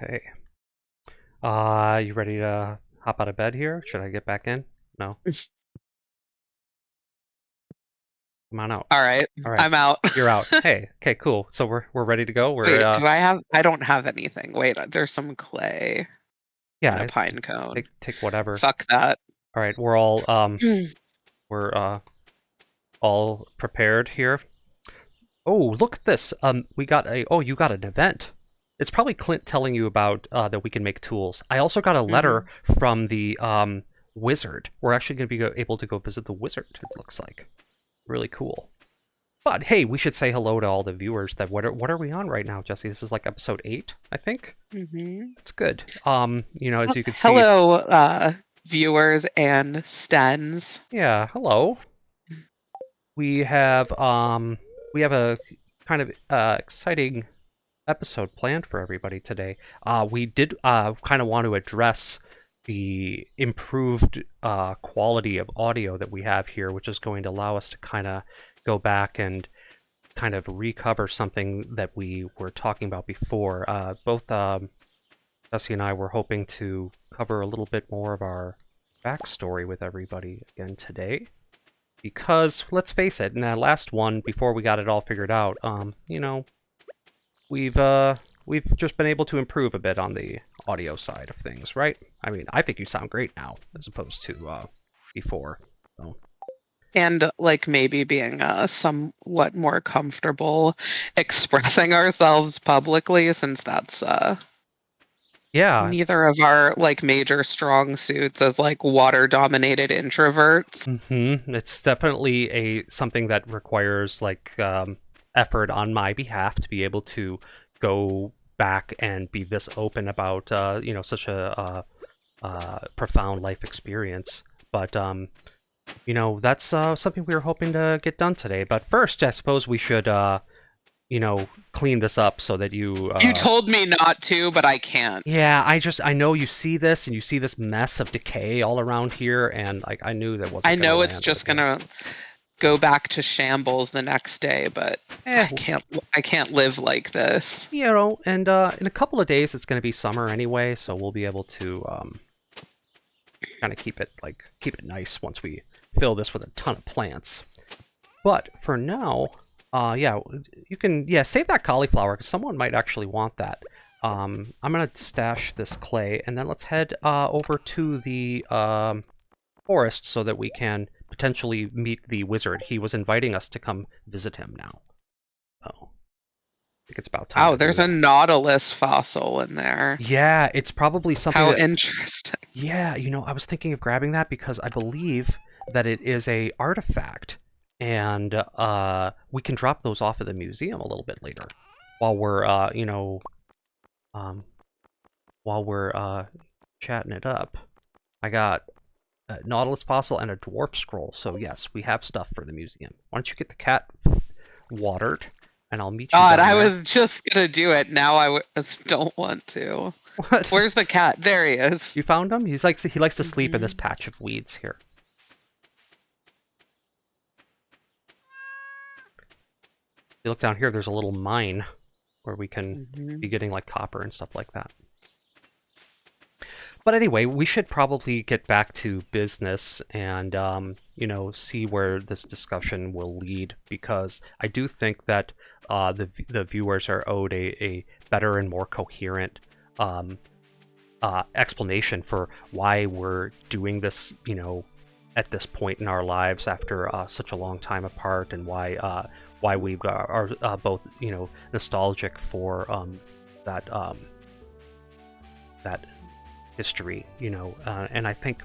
Okay. You ready to hop out of bed here? Should I get back in? No. Come on out. All right, All right. I'm out. You're out. Hey. Okay. Cool. So we're ready to go. Wait, do I have? I don't have anything. Wait, there's some clay and a Yeah. pine cone. Take whatever. Fuck that. All right. We're all prepared here. Oh, look at this. We got a. Oh, you got an event. It's probably Clint telling you about that we can make tools. I also got a letter from the wizard. We're actually going to be able to go visit the wizard. It looks like really cool. But hey, we should say hello to all the viewers. What are we on right now, Jesse? This is like episode 8, I think. That's good. As you can see. Hello, viewers and StehnZ. Yeah, hello. We have a kind of exciting episode planned for everybody today. We did kind of want to address the improved quality of audio that we have here, which is going to allow us to kind of go back and kind of recover something that we were talking about before. Both Jessi and I were hoping to cover a little bit more of our backstory with everybody again today. Because, let's face it, in that last one, before we got it all figured out, we've just been able to improve a bit on the audio side of things, right? I mean, I think you sound great now, as opposed to before. So. And like maybe being somewhat more comfortable expressing ourselves publicly, since that's Yeah. neither of our like major strong suits as like water-dominated introverts. It's definitely something that requires like effort on my behalf to be able to go back and be this open about such a profound life experience. But that's something we were hoping to get done today. But first, I suppose we should clean this up so that you. You told me not to, but I can't. Yeah, I know you see this, and you see this mess of decay all around here, and like I knew that wasn't. I know it's just gonna go back to shambles the next day, but I can't live like this. And in a couple of days it's gonna be summer anyway, so we'll be able to kind of keep it nice once we fill this with a ton of plants. But for now, you can save that cauliflower because someone might actually want that. I'm gonna stash this clay, and then let's head over to the forest so that we can potentially meet the wizard. He was inviting us to come visit him now. Oh, I think it's about time. Oh, there's a nautilus fossil in there. Yeah, it's probably something. How interesting. Yeah, I was thinking of grabbing that because I believe that it is a artifact, and we can drop those off at the museum a little bit later, while we're chatting it up. I got a nautilus fossil and a dwarf scroll, so yes, we have stuff for the museum. Why don't you get the cat watered, and I'll meet you. God, I was just gonna do it. Now I don't want to. What? Where's the cat? There he is. You found him? He likes to sleep in this patch of weeds here. You look down here, there's a little mine where we can be getting like copper and stuff like that. But anyway, we should probably get back to business and see where this discussion will lead, because I do think that the viewers are owed a better and more coherent explanation for why we're doing this, at this point in our lives after such a long time apart, and why we are both nostalgic for that history, and I think,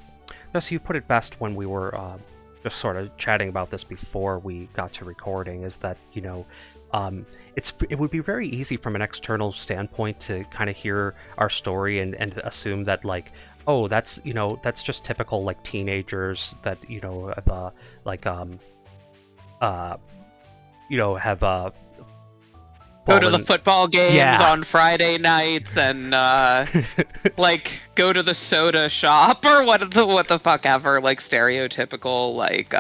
Jesse, you put it best when we were just sort of chatting about this before we got to recording, is that it would be very easy from an external standpoint to kind of hear our story and assume that, like, oh, that's just typical, like, teenagers that have have go to the football games on Friday nights and like go to the soda shop or what the fuck ever, like stereotypical like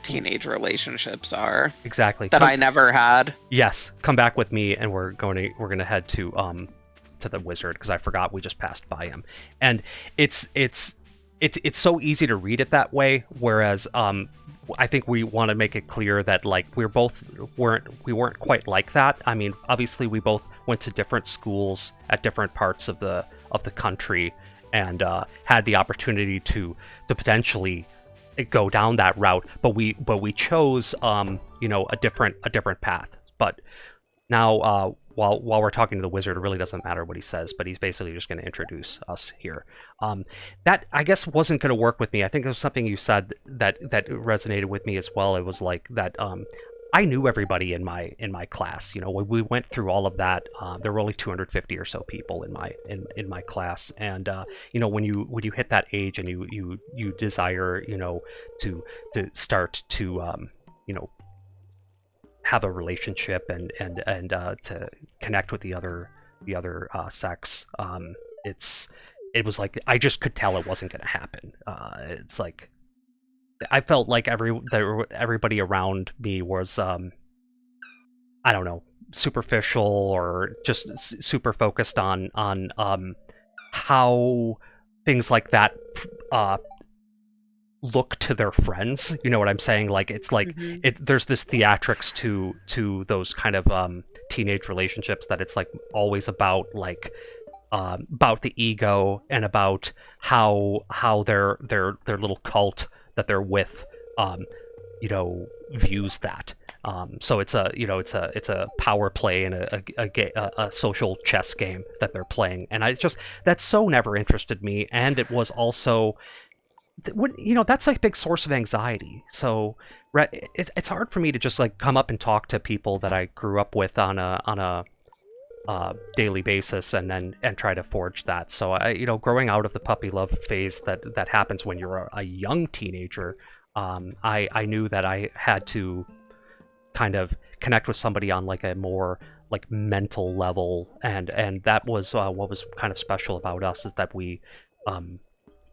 teenage relationships are. Exactly. That I never had. Yes, come back with me, and we're gonna head to to the wizard because I forgot we just passed by him, and it's so easy to read it that way. Whereas I think we want to make it clear that like we weren't quite like that. I mean, obviously we both went to different schools at different parts of the country, and had the opportunity to potentially go down that route, but we chose a different path. But now while we're talking to the wizard, it really doesn't matter what he says, but he's basically just going to introduce us here. That I guess wasn't going to work with me. I think it was something you said that resonated with me as well. It was like that I knew everybody in my class. When we went through all of that, there were only 250 or so people in my class, and when you hit that age and you desire to start to have a relationship and to connect with the other sex, it was like I just could tell it wasn't going to happen. It's like I felt like everybody around me was I don't know, superficial or just super focused on how things like that look to their friends. You know what I'm saying? Like it's like there's this theatrics to those kind of teenage relationships that it's like always about like about the ego and about how their little cult that they're with views that. So it's a power play and a social chess game that they're playing, and that so never interested me. And it was also that's like a big source of anxiety. So it's hard for me to just like come up and talk to people that I grew up with on a daily basis and try to forge that. So growing out of the puppy love phase that happens when you're a young teenager, I knew that I had to kind of connect with somebody on like a more like mental level, and that was what was kind of special about us, is that we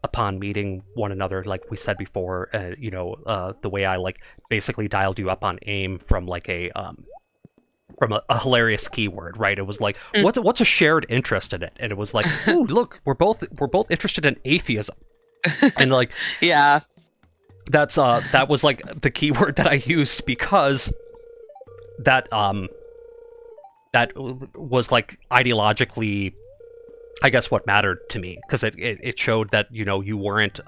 upon meeting one another, like we said before, the way I like basically dialed you up on AIM from like from a hilarious keyword, right? It was like, what's a shared interest in it? And it was like, ooh, look, we're both interested in atheism, and like, yeah, that was like the keyword that I used because that was like ideologically, I guess, what mattered to me, because it showed that you weren't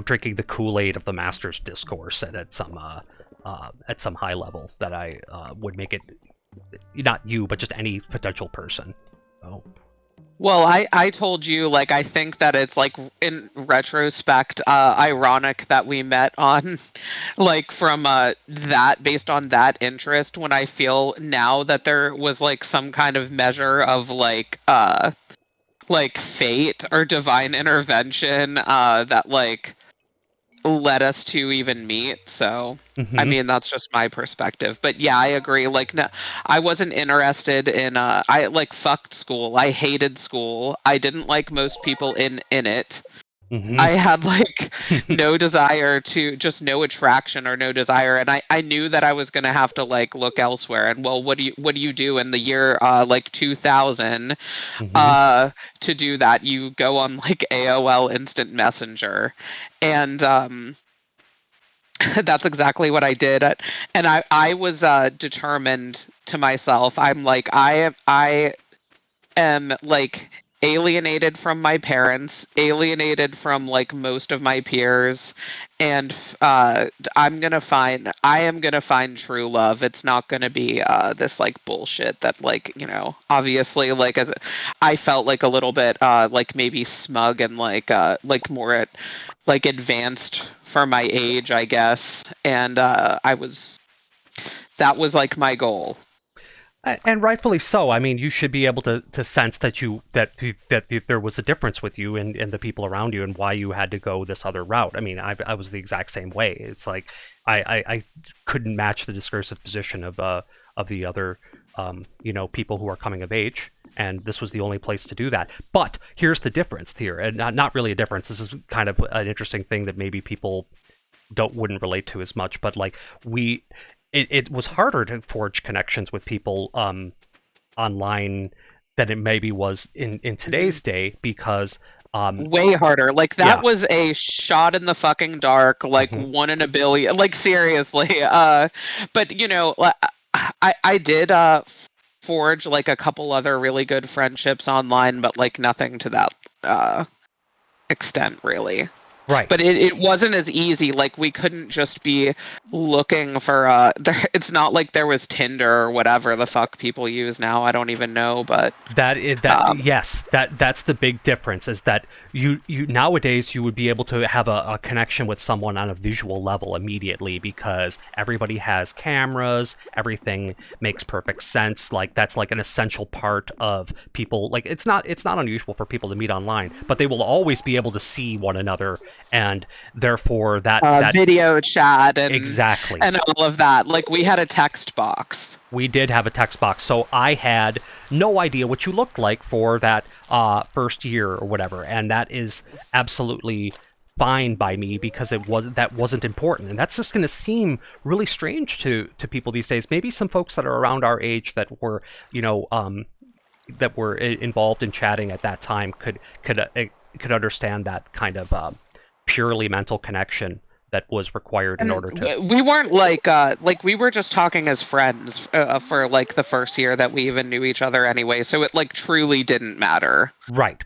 drinking the Kool-Aid of the master's discourse at some high level that I would make it, not you, but just any potential person. So. Well, I told you, like, I think that it's, like, in retrospect, ironic that we met on, like, from that, based on that interest, when I feel now that there was, like, some kind of measure of, like fate or divine intervention that, like, led us to even meet. So I mean, that's just my perspective, but yeah, I agree. Like, no, I wasn't interested in I like fucked school. I hated school. I didn't like most people in it. I had like no desire to, just no attraction or no desire, and I knew that I was gonna have to like look elsewhere. And well, what do you do in the year like 2000 to do that? You go on like AOL Instant Messenger, and that's exactly what I did. And I was determined to myself. I'm like, I am like alienated from my parents, alienated from like most of my peers, and I am gonna find true love. It's not gonna be this like bullshit that, like, obviously, like, as I felt like a little bit like maybe smug and like more at like advanced for my age, I guess, and that was like my goal. And rightfully so. I mean, you should be able to sense that there was a difference with you and the people around you, and why you had to go this other route. I mean, I was the exact same way. It's like I couldn't match the discursive position of the other people who are coming of age, and this was the only place to do that. But here's the difference here, and not really a difference. This is kind of an interesting thing that maybe people wouldn't relate to as much. But like it was harder to forge connections with people online than it maybe was in today's day, because way harder. Like that yeah. was a shot in the fucking dark, like one in a billion. Like seriously. But you know, I did forge like a couple other really good friendships online, but like nothing to that extent really. Right. But it wasn't as easy. Like we couldn't just be looking for it's not like there was Tinder or whatever the fuck people use now. I don't even know, but yes, that's the big difference, is that you nowadays you would be able to have a connection with someone on a visual level immediately, because everybody has cameras, everything makes perfect sense. Like that's like an essential part of people. Like it's not unusual for people to meet online, but they will always be able to see one another, and therefore that video chat and exactly, and all of that. Like we had a text box. We did have a text box, so I had no idea what you looked like for that first year or whatever, and that is absolutely fine by me, because that wasn't important. And that's just going to seem really strange to people these days. Maybe some folks that are around our age that were that were involved in chatting at that time could understand that kind of purely mental connection that was required in order to. We weren't like we were just talking as friends for like the first year that we even knew each other anyway, so it like truly didn't matter. Right.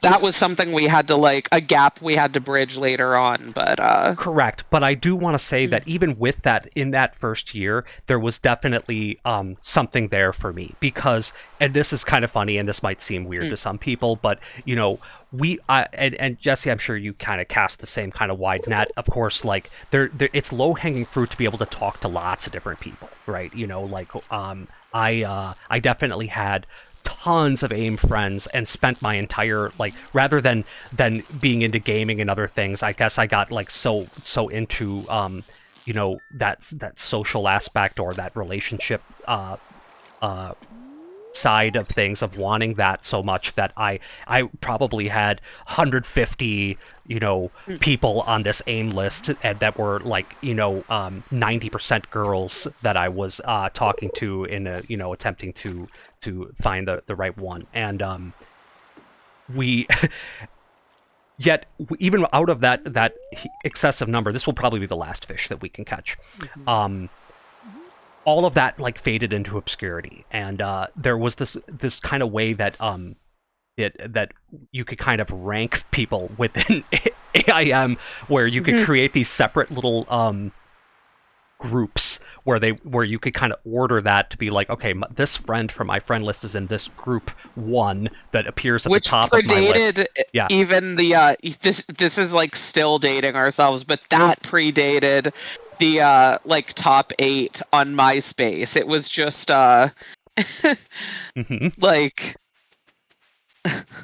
That was something we had to like a gap we had to bridge later on, but correct. But I do want to say that even with that, in that first year, there was definitely something there for me, because, and this is kind of funny, and this might seem weird to some people, but you know, and Jessi, I'm sure you kind of cast the same kind of wide net. Of course, like there it's low hanging fruit to be able to talk to lots of different people, right? You know, like I definitely had tons of AIM friends, and spent my entire, like, rather than being into gaming and other things, I guess I got like so into you know, that social aspect, or that relationship side of things, of wanting that so much, that I probably had 150 people on this AIM list, and that were like 90% girls that I was talking to in a attempting to find the right one. And we yet even out of that excessive number, this will probably be the last fish that we can catch. All of that like faded into obscurity, and there was this kind of way that that you could kind of rank people within AIM, where you could create these separate little groups where you could kind of order that to be like, okay, this friend from my friend list is in this group 1 that appears at the top of my list. Yeah. Even the this is like still dating ourselves, but that predated the like top 8 on MySpace. It was just like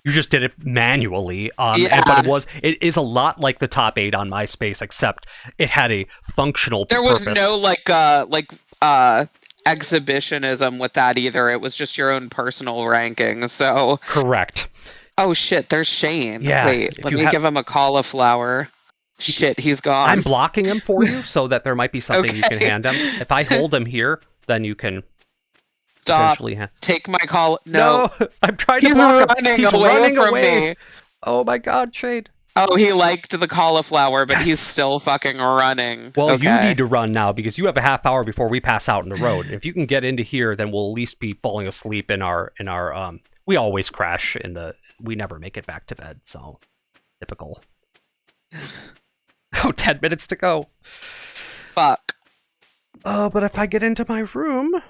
you just did it manually, but it is a lot like the top 8 on MySpace, except it had a functional purpose. There was no exhibitionism with that either. It was just your own personal ranking. So correct. Oh shit, there's Shane. Yeah, wait, let me give him a cauliflower. Shit, he's gone. I'm blocking him for you so that there might be something you can hand him. If I hold him here, then you can stop. Take my call. No, I'm trying to block him. He's running away. Me. Oh my god, Shade. Oh, he liked the cauliflower, but he's still fucking running. Well, you need to run now, because you have a half hour before we pass out on the road. If you can get into here, then we'll at least be falling asleep in our we always crash we never make it back to bed, so typical. 10 minutes to go. Fuck. Oh, but if I get into my room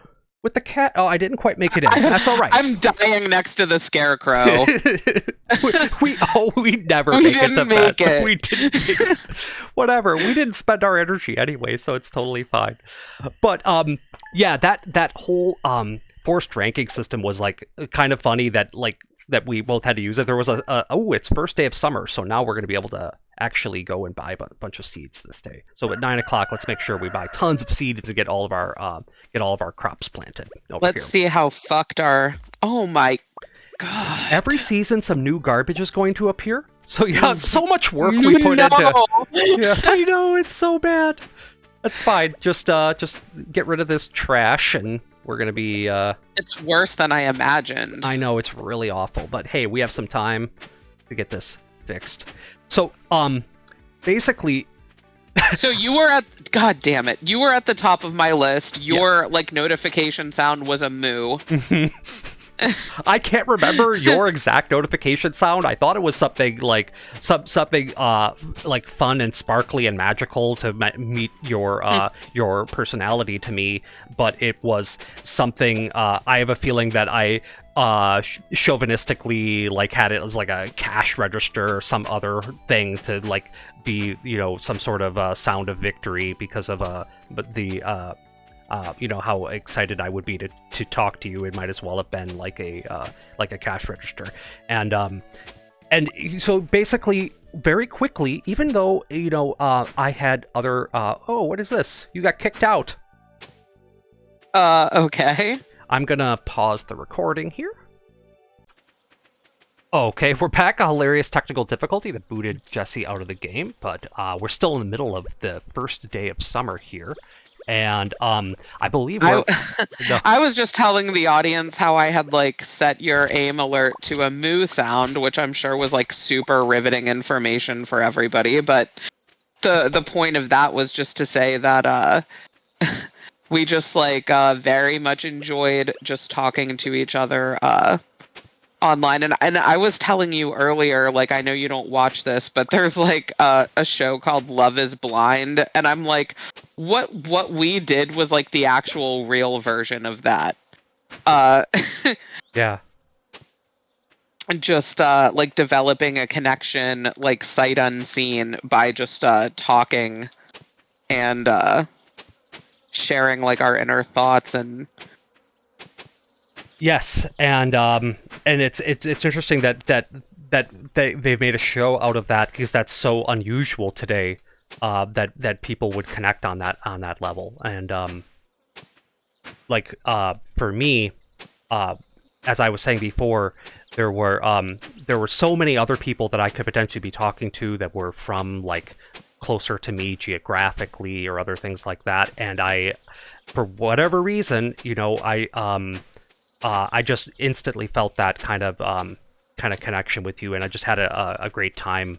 with the cat... Oh, I didn't quite make it in. That's all right. I'm dying next to the scarecrow. we never make it to bed. We didn't make it. Whatever. We didn't spend our energy anyway, so it's totally fine. But, yeah, that whole forced ranking system was, like, kind of funny that we both had to use it. There was it's first day of summer, so now we're going to be able to actually go and buy a bunch of seeds this day. So at 9 o'clock, let's make sure we buy tons of seeds to get all of our crops planted. Let's see how fucked our... Oh my god. Every season, some new garbage is going to appear. So yeah, so much work we put into... Yeah, I know, it's so bad. That's fine. Just get rid of this trash, and We're gonna be. It's worse than I imagined. I know it's really awful, but hey, we have some time to get this fixed. So, basically. So you were at. God damn it! You were at the top of my list. Your like notification sound was a moo. I can't remember your exact notification sound. I thought it was something like something like fun and sparkly and magical to meet your personality to me, but it was something. I have a feeling that I chauvinistically like had it as like a cash register or some other thing to like be some sort of sound of victory because of the. How excited I would be to talk to you. It might as well have been like a cash register, and so basically, very quickly, even though I had other. Oh, what is this? You got kicked out. Okay. I'm gonna pause the recording here. Okay, we're back. A hilarious technical difficulty that booted Jessi out of the game, but we're still in the middle of the first day of summer here. And I believe I was just telling the audience how I had like set your aim alert to a moo sound, which I'm sure was like super riveting information for everybody. But the point of that was just to say that we just like very much enjoyed just talking to each other online. And I was telling you earlier, like, I know you don't watch this, but there's like a show called Love is Blind, and I'm like, what we did was like the actual real version of that. Yeah. Just like developing a connection like sight unseen by just talking and sharing like our inner thoughts. And yes, and it's interesting that they've made a show out of that because that's so unusual today. That people would connect on that level, and for me, as I was saying before, there were so many other people that I could potentially be talking to that were from like closer to me geographically or other things like that, and I, for whatever reason, I just instantly felt that kind of connection with you, and I just had a great time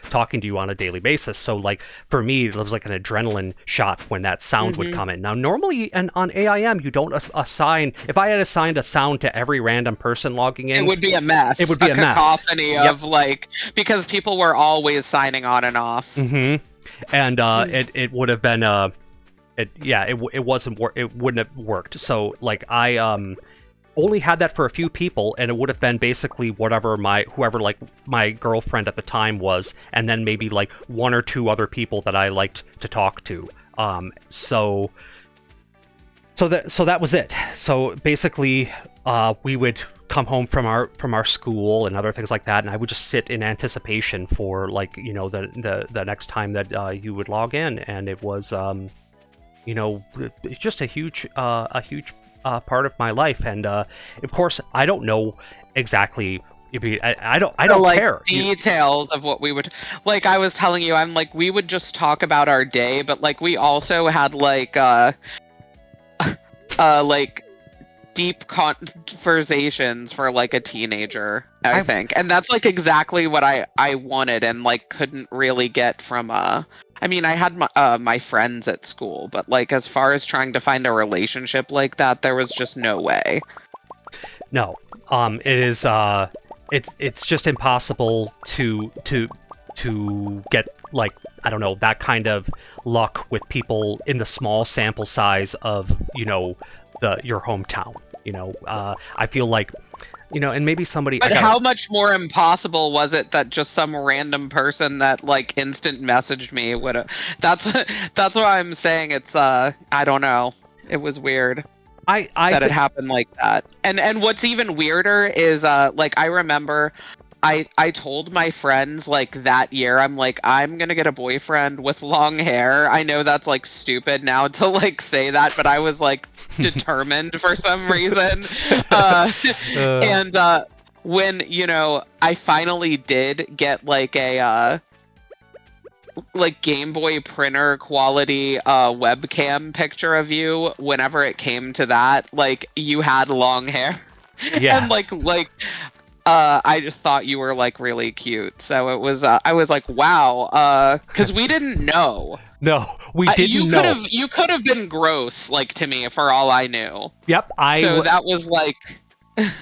talking to you on a daily basis. So like for me, it was like an adrenaline shot when that sound would come in. Now normally on AIM you don't assign. If I had assigned a sound to every random person logging in, it would be a mess. It would be a mess. Cacophony of like, because people were always signing on and off. And it would have been it wouldn't have worked. So like I only had that for a few people, and it would have been basically whoever like my girlfriend at the time was, and then maybe like one or two other people that I liked to talk to. So that was it. So basically, we would come home from our school and other things like that, and I would just sit in anticipation for like the next time that you would log in, and it was just a huge part of my life. And of course, I don't know exactly. I don't care details of what we would like. I was telling you, I'm like, we would just talk about our day, but like we also had like like deep conversations for like a teenager, I think, and that's like exactly what I wanted and like couldn't really get from I mean, I had my friends at school, but like as far as trying to find a relationship like that, there was just no way. No, it is. It's just impossible to get like, I don't know, that kind of luck with people in the small sample size of your hometown. I feel like. And maybe somebody. But how much more impossible was it that just some random person that like instant messaged me would have? That's why I'm saying it's I don't know. It was weird. It happened like that. And what's even weirder is like I remember I told my friends like that year, I'm like, I'm gonna get a boyfriend with long hair. I know that's like stupid now to like say that, but I was like determined for some reason. And when I finally did get like a like Game Boy printer quality webcam picture of you whenever it came to that. Like you had long hair. Yeah. And I just thought you were like really cute. So it was I was like, wow, cuz we didn't know. No, we didn't know. You could have been gross like to me for all I knew. Yep, So that was like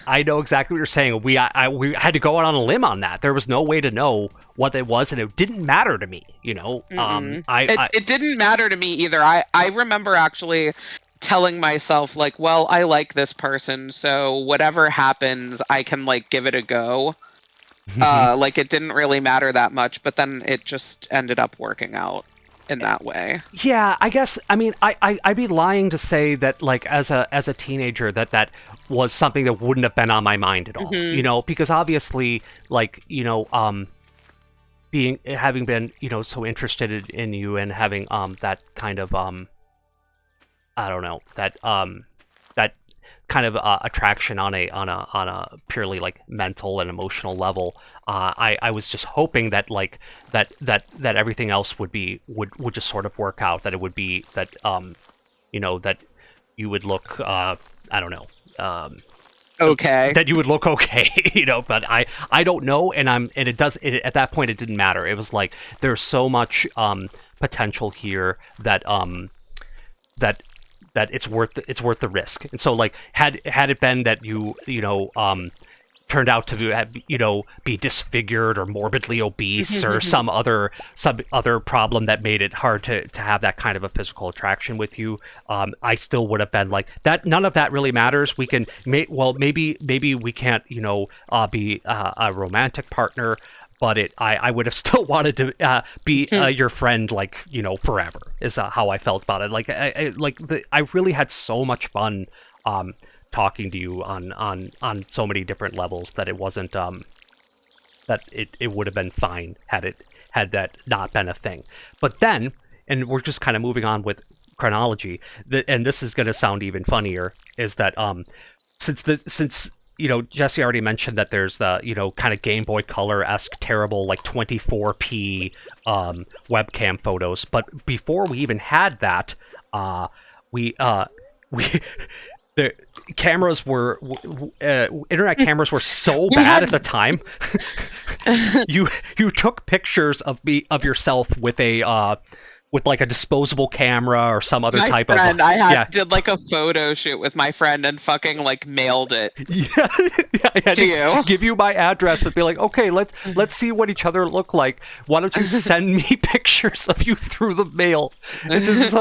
I know exactly what you're saying. We had to go out on a limb on that. There was no way to know what it was, and it didn't matter to me. You know, it didn't matter to me either. I remember actually telling myself like, well, I like this person, so whatever happens, I can like give it a go. Like it didn't really matter that much, but then it just ended up working out in that way. Yeah, I guess. I mean, I'd be lying to say that like as a teenager that was something that wouldn't have been on my mind at all. You know, because obviously, like having been so interested in you and having that kind of I don't know, that kind of attraction on a purely like mental and emotional level. I was just hoping that like that everything else would just sort of work out. That it would be that that you would look I don't know okay. That you would look okay, but I don't know, and at that point it didn't matter. It was like there's so much potential here that that it's worth the risk. And so like had it been that you turned out to be disfigured or morbidly obese or some other problem that made it hard to have that kind of a physical attraction with you, I still would have been like that. None of that really matters. We can maybe we can't be a romantic partner, but I would have still wanted to be your friend, like forever. Is how I felt about it. Like I really had so much fun talking to you on so many different levels that it wasn't that it would have been fine had that not been a thing. But then, and we're just kind of moving on with chronology, and this is going to sound even funnier, is that since Jessi already mentioned that there's the kind of Game Boy Color-esque terrible like 24p webcam photos, but before we even had that, we the cameras were internet cameras were so bad at the time. you took pictures of yourself with a with like a disposable camera or some other type of. Did like a photo shoot with my friend and fucking like mailed it. Yeah, I had to give you my address and be like, okay, let's see what each other look like. Why don't you send me pictures of you through the mail? It's just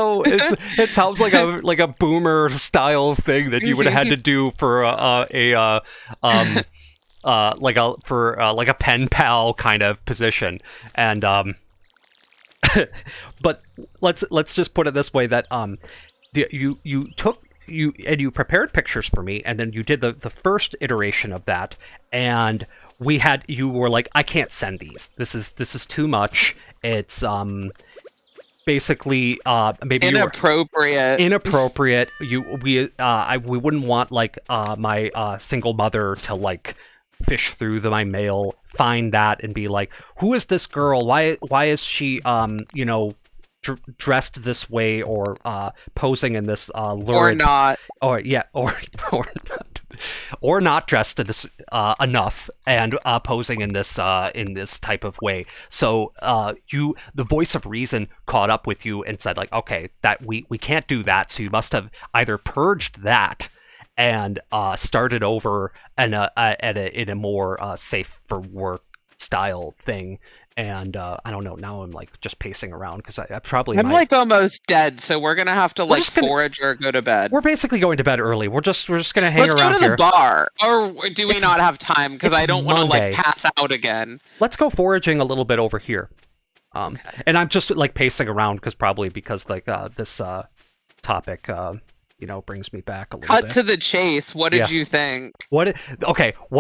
it sounds like a boomer style thing that you would have had to do for like a pen pal kind of position. And but let's just put it this way, that you prepared pictures for me, and then you did the first iteration of that, and you were like, I can't send these. This is too much. It's basically maybe inappropriate. We wouldn't want like my single mother to like fish through my mail, find that, and be like, who is this girl? Why is she dressed this way, or posing in this lurid, or not dressed in this enough, and posing in this type of way. So the voice of reason caught up with you and said like, okay, that we can't do that. So you must have either purged that and started over in a more safe for work style thing. And I don't know. Now I'm like just pacing around because I probably like almost dead, so we're gonna have to forage or go to bed. We're basically going to bed early. We're just gonna hang around here. Let's go to the bar, or do we not have time? Because I don't want to like pass out again. Let's go foraging a little bit over here. Okay. And I'm just like pacing around because like this topic brings me back a little bit. Cut to the chase. What did you think? What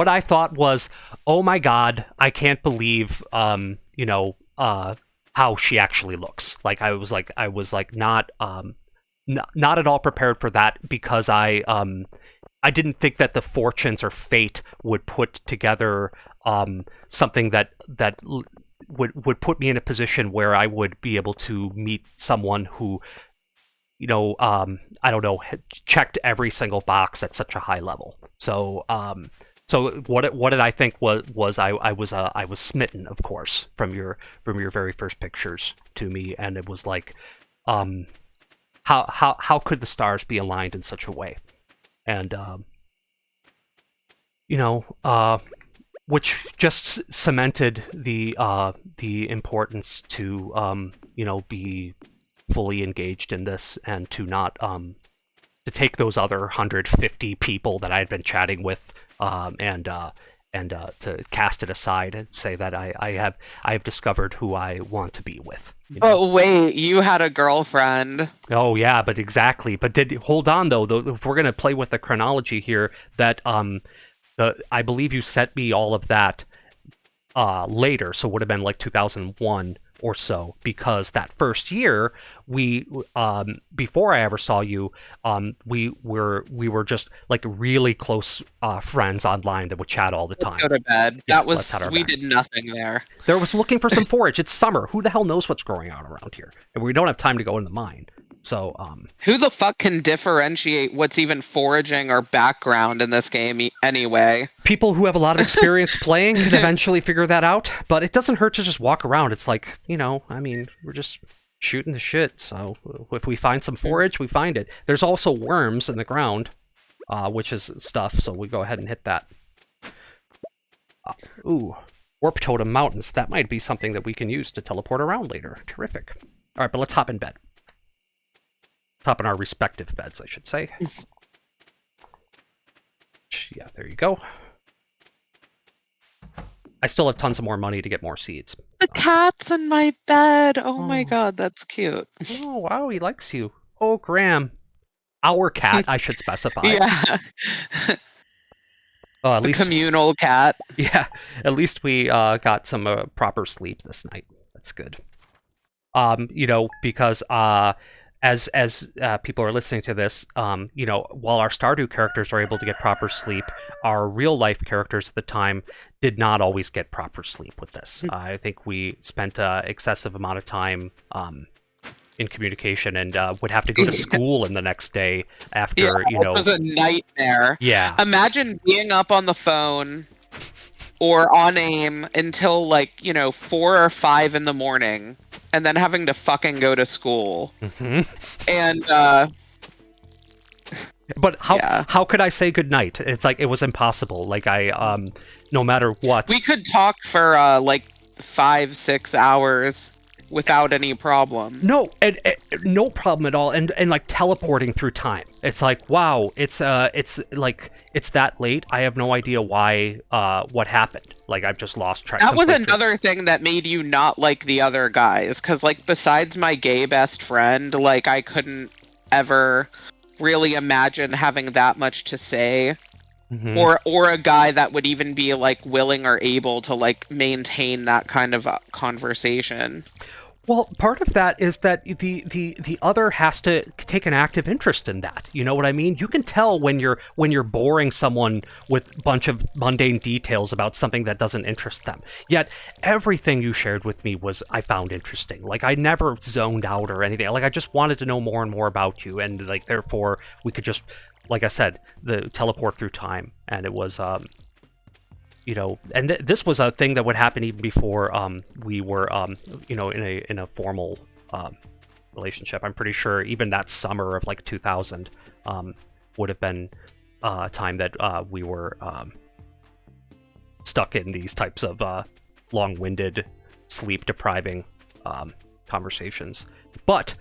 I thought was, oh my god, I can't believe how she actually looks. Like I was not at all prepared for that, because I didn't think that the fortunes or fate would put together something that would put me in a position where I would be able to meet someone who, I don't know, checked every single box at such a high level. So what did I think was I was smitten, of course, from your very first pictures to me, and it was like, how could the stars be aligned in such a way, and which just cemented the importance to be fully engaged in this, and to not to take those other 150 people that I had been chatting with, and to cast it aside and say that I have discovered who I want to be with. But wait, you had a girlfriend. Oh yeah, but exactly. But hold on though. If we're gonna play with the chronology here, that I believe you sent me all of that later, so it would have been like 2001 or so, because that first year we before I ever saw you, we were just like really close friends online that would chat all the time. Let's go to bed. Yeah, we did nothing there. There was looking for some forage. It's summer. Who the hell knows what's growing on around here? And we don't have time to go in the mine. So, who the fuck can differentiate what's even foraging or background in this game anyway? People who have a lot of experience playing can eventually figure that out, but it doesn't hurt to just walk around. It's like, I mean, we're just shooting the shit, so if we find some forage, we find it. There's also worms in the ground, which is stuff, so we go ahead and hit that. Ooh, Warp Totem Mountains. That might be something that we can use to teleport around later. Terrific. All right, but let's hop in bed. Top in our respective beds, I should say. Yeah, there you go. I still have tons of more money to get more seeds. The cat's in my bed. Oh my god, that's cute. Oh, wow, he likes you. Oh, Graham. Our cat, I should specify. Yeah. At least, communal cat. Yeah, at least we got some proper sleep this night. That's good. Because as people are listening to this, while our Stardew characters are able to get proper sleep, our real life characters at the time did not always get proper sleep with this. I think we spent an excessive amount of time in communication, and would have to go to school in the next day after, it was a nightmare. Yeah. Imagine being up on the phone or on AIM until 4 or 5 in the morning, and then having to fucking go to school. Mm-hmm. And but how could I say goodnight? It's like it was impossible. Like no matter what. We could talk for 5-6 hours without any problem. No, and no problem at all. And like teleporting through time. It's like, wow, it's like it's that late. I have no idea why what happened. Like I've just lost track. That was another thing that made you not like the other guys, cuz besides my gay best friend, I couldn't ever really imagine having that much to say. Mm-hmm. Or a guy that would even be willing or able to maintain that kind of conversation. Well, part of that is that the other has to take an active interest in that. You know what I mean? You can tell when you're boring someone with a bunch of mundane details about something that doesn't interest them. Yet everything you shared with me I found interesting. I never zoned out or anything. I just wanted to know more and more about you, and therefore we could just, like I said, teleport through time, and it was and this was a thing that would happen even before we were, in a formal relationship. I'm pretty sure even that summer of 2000 would have been a time that we were stuck in these types of long-winded, sleep-depriving conversations. But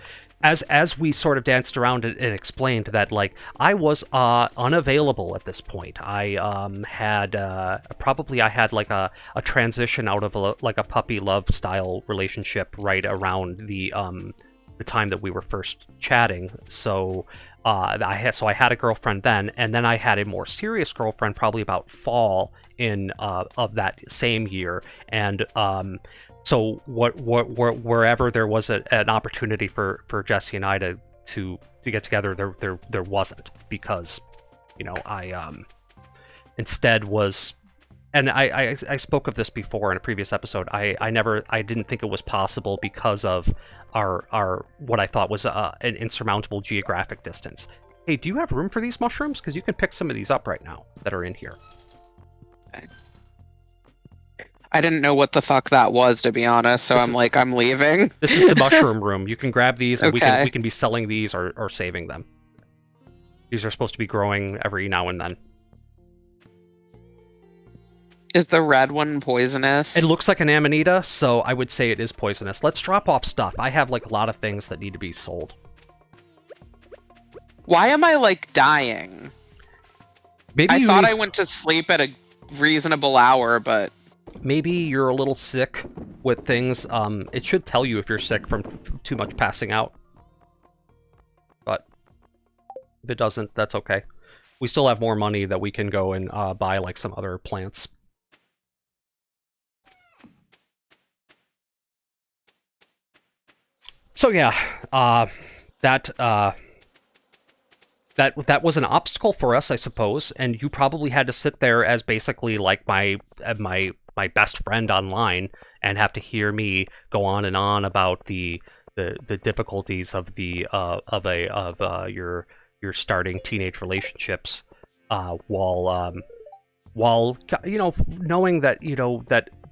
as we sort of danced around and explained that, I was unavailable at this point. I had a transition out of a puppy love style relationship right around the time that we were first chatting. So I had a girlfriend then, and then I had a more serious girlfriend probably about fall of that same year, and so wherever there was an opportunity for Jessi and I to get together, there wasn't, because I instead was and I spoke of this before in a previous episode. I didn't think it was possible because of our what I thought was an insurmountable geographic distance. Hey, do you have room for these mushrooms? Because you can pick some of these up right now that are in here. Okay. I didn't know what the fuck that was, to be honest, so I'm leaving. This is the mushroom room. You can grab these, and okay. we can be selling these or saving them. These are supposed to be growing every now and then. Is the red one poisonous? It looks like an amanita, so I would say it is poisonous. Let's drop off stuff. I have like a lot of things that need to be sold. Why am I like dying? Maybe I thought I went to sleep at a reasonable hour, but maybe you're a little sick with things. It should tell you if you're sick from too much passing out. But if it doesn't, that's okay. We still have more money that we can go and buy like some other plants. So yeah, that was an obstacle for us, I suppose, and you probably had to sit there as basically like my best friend online and have to hear me go on and on about the difficulties of your starting teenage relationships, while knowing that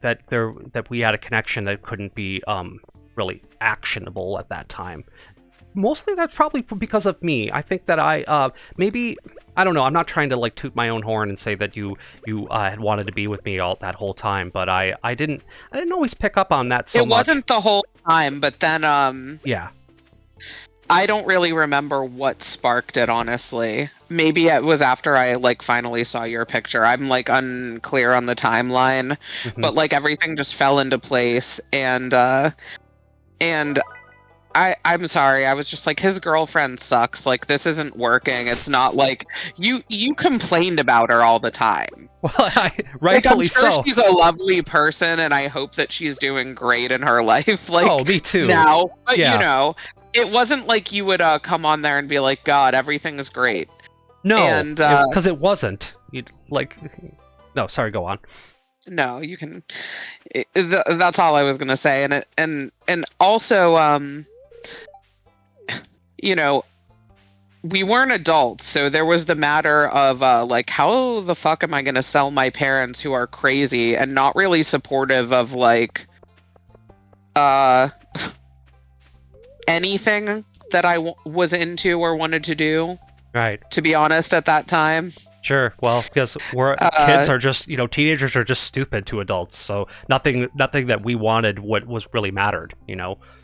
that we had a connection that couldn't be really actionable at that time. Mostly that's probably because of me. I think that maybe, I don't know, I'm not trying to like toot my own horn and say that you had wanted to be with me all that whole time, but I didn't always pick up on that so much. It wasn't the whole time, but then yeah. I don't really remember what sparked it, honestly. Maybe it was after I like finally saw your picture. I'm like unclear on the timeline, but like everything just fell into place, and I'm sorry, I was just like, his girlfriend sucks, like this isn't working. It's not like you complained about her all the time. Well, rightfully like, I'm sure so. She's a lovely person, and I hope that she's doing great in her life. Like, oh, me too. Now, but yeah. It wasn't like you would come on there and be like, God, everything is great. No, because it wasn't. No, sorry, go on. No, you can. That's all I was gonna say, and also, we weren't adults, so there was the matter of like, how the fuck am I gonna sell my parents, who are crazy and not really supportive of like anything that I was into or wanted to do. Right. To be honest, at that time. Sure. Well, because kids are just, teenagers are just stupid to adults, so nothing that we wanted was really mattered,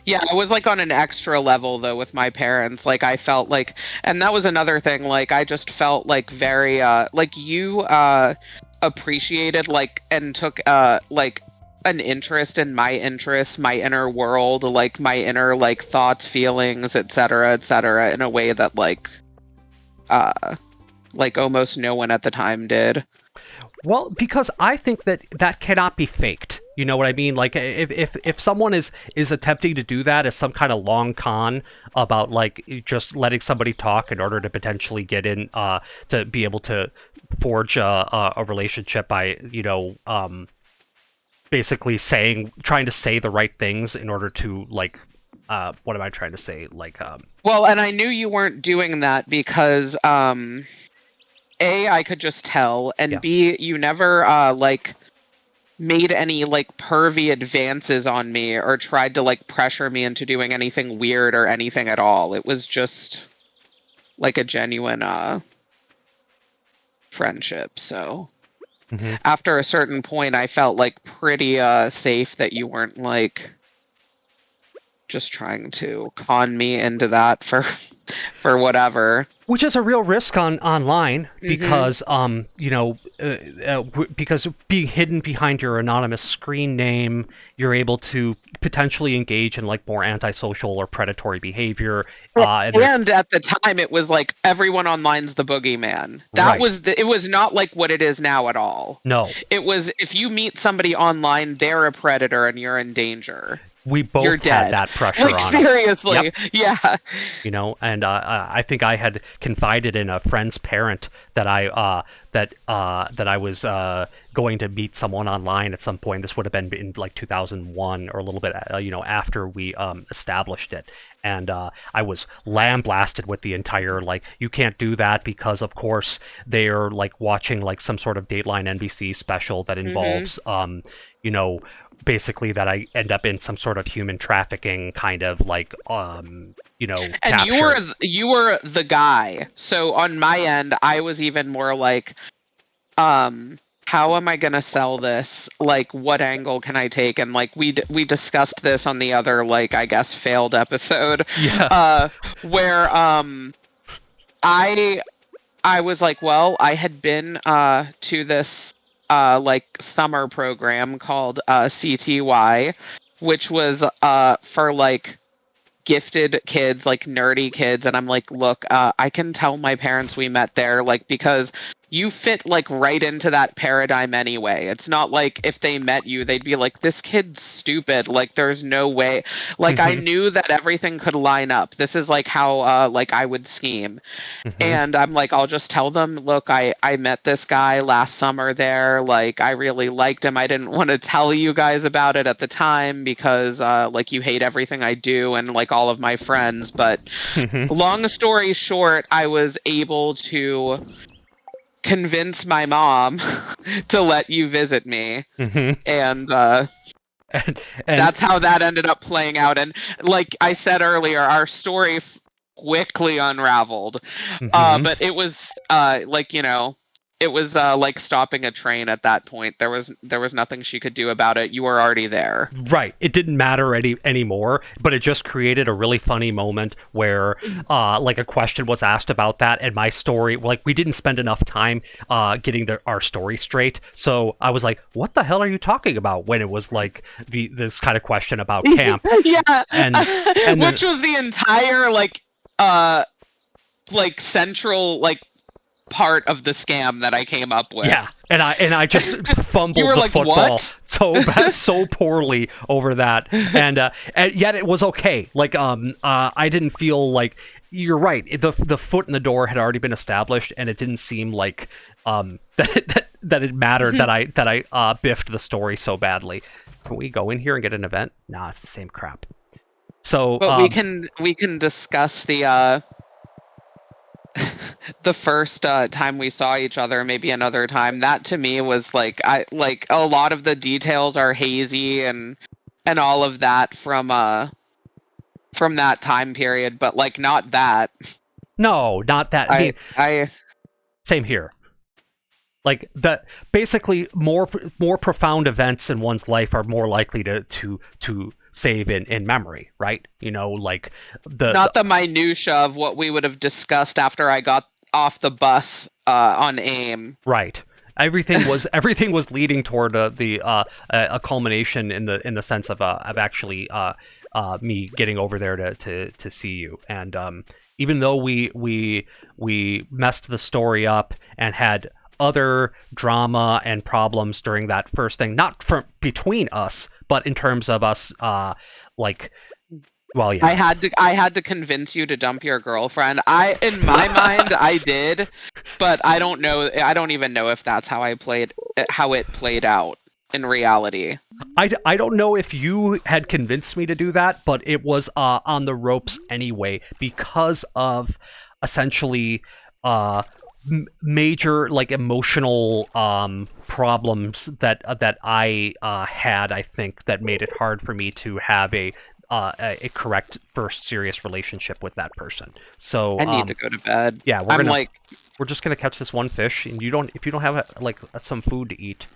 Yeah, I was like on an extra level though with my parents. Like I felt like, and that was another thing. Like I just felt like very like you appreciated like and took like an interest in my interests, my inner world, like my inner like thoughts, feelings, etc., in a way that like almost no one at the time did. Well, because I think that cannot be faked. You know what I mean? Like, if someone is attempting to do that as some kind of long con about like just letting somebody talk in order to potentially get in, to be able to forge a relationship by basically trying to say the right things in order to like, what am I trying to say? Like, well, and I knew you weren't doing that because A, I could just tell, and yeah. B, you never like made any like pervy advances on me or tried to like pressure me into doing anything weird or anything at all. It was just like a genuine friendship. So after a certain point, I felt like pretty safe that you weren't like just trying to con me into that for whatever. Which is a real risk online because because being hidden behind your anonymous screen name, you're able to potentially engage in like more antisocial or predatory behavior. And at the time, it was like everyone online's the boogeyman. That was it was not like what it is now at all. No, it was if you meet somebody online, they're a predator and you're in danger. we you're both had dead. that pressure Like, on seriously. us. Yep. Yeah. You know, and I think I had confided in a friend's parent that I was going to meet someone online at some point. This would have been in like 2001 or a little bit, after we established it. And I was lambasted with the entire, like, you can't do that because, of course, they're like watching like some sort of Dateline NBC special that involves, basically that I end up in some sort of human trafficking kind of like, And capture. you were the guy. So on my end, I was even more like, how am I gonna sell this? Like, what angle can I take? And like we discussed this on the other, like, I guess, failed episode. Yeah. Where I was like, well, I had been to this like summer program called CTY, which was for like gifted kids, like nerdy kids. And I'm like, look, I can tell my parents we met there, like, because you fit like right into that paradigm anyway. It's not like if they met you, they'd be like, this kid's stupid. Like, there's no way. Like, I Mm-hmm. knew that everything could line up. This is like how like I would scheme. Mm-hmm. And I'm like, I'll just tell them, look, I met this guy last summer there. Like, I really liked him. I didn't want to tell you guys about it at the time because, like, you hate everything I do and, like, all of my friends. But Mm-hmm. long story short, I was able to convince my mom to let you visit me. Mm-hmm. And and that's how that ended up playing out. And like I said earlier, our story quickly unraveled. mm-hmm. But it was like, it was like stopping a train at that point. There was nothing she could do about it. You were already there. Right. It didn't matter anymore, but it just created a really funny moment where like a question was asked about that, and my story, like, we didn't spend enough time getting our story straight. So I was like, what the hell are you talking about, when it was like this kind of question about camp. Yeah. And then Which was the entire uh like central like part of the scam that I came up with. yeah, and I just You fumbled were the like, football what? so poorly over that, and yet it was okay. Like, I didn't feel like, you're right. The foot in the door had already been established, and it didn't seem like that it mattered that I biffed the story so badly. Can we go in here and get an event? Nah, it's the same crap. So, But we can discuss the the first time we saw each other, maybe another time. That to me was like, I like a lot of the details are hazy and all of that from that time period, but like not that. no, not that. I I mean, I same here. Like, that, basically, more profound events in one's life are more likely to save in memory, right? Like not the minutia of what we would have discussed after I got off the bus on AIM. right. Everything was leading toward a culmination in the sense of actually me getting over there to see you. And even though we messed the story up and had other drama and problems during that first thing, not from between us, but in terms of us, like, well, yeah. I had to convince you to dump your girlfriend. In my mind, I did, but I don't know. I don't even know if that's how it played out in reality. I don't know if you had convinced me to do that, but it was on the ropes anyway, because of essentially major, like, emotional problems that I had, I think, that made it hard for me to have a correct first serious relationship with that person. So I need to go to bed. yeah, I'm we're just gonna catch this one fish, and if you don't have like some food to eat,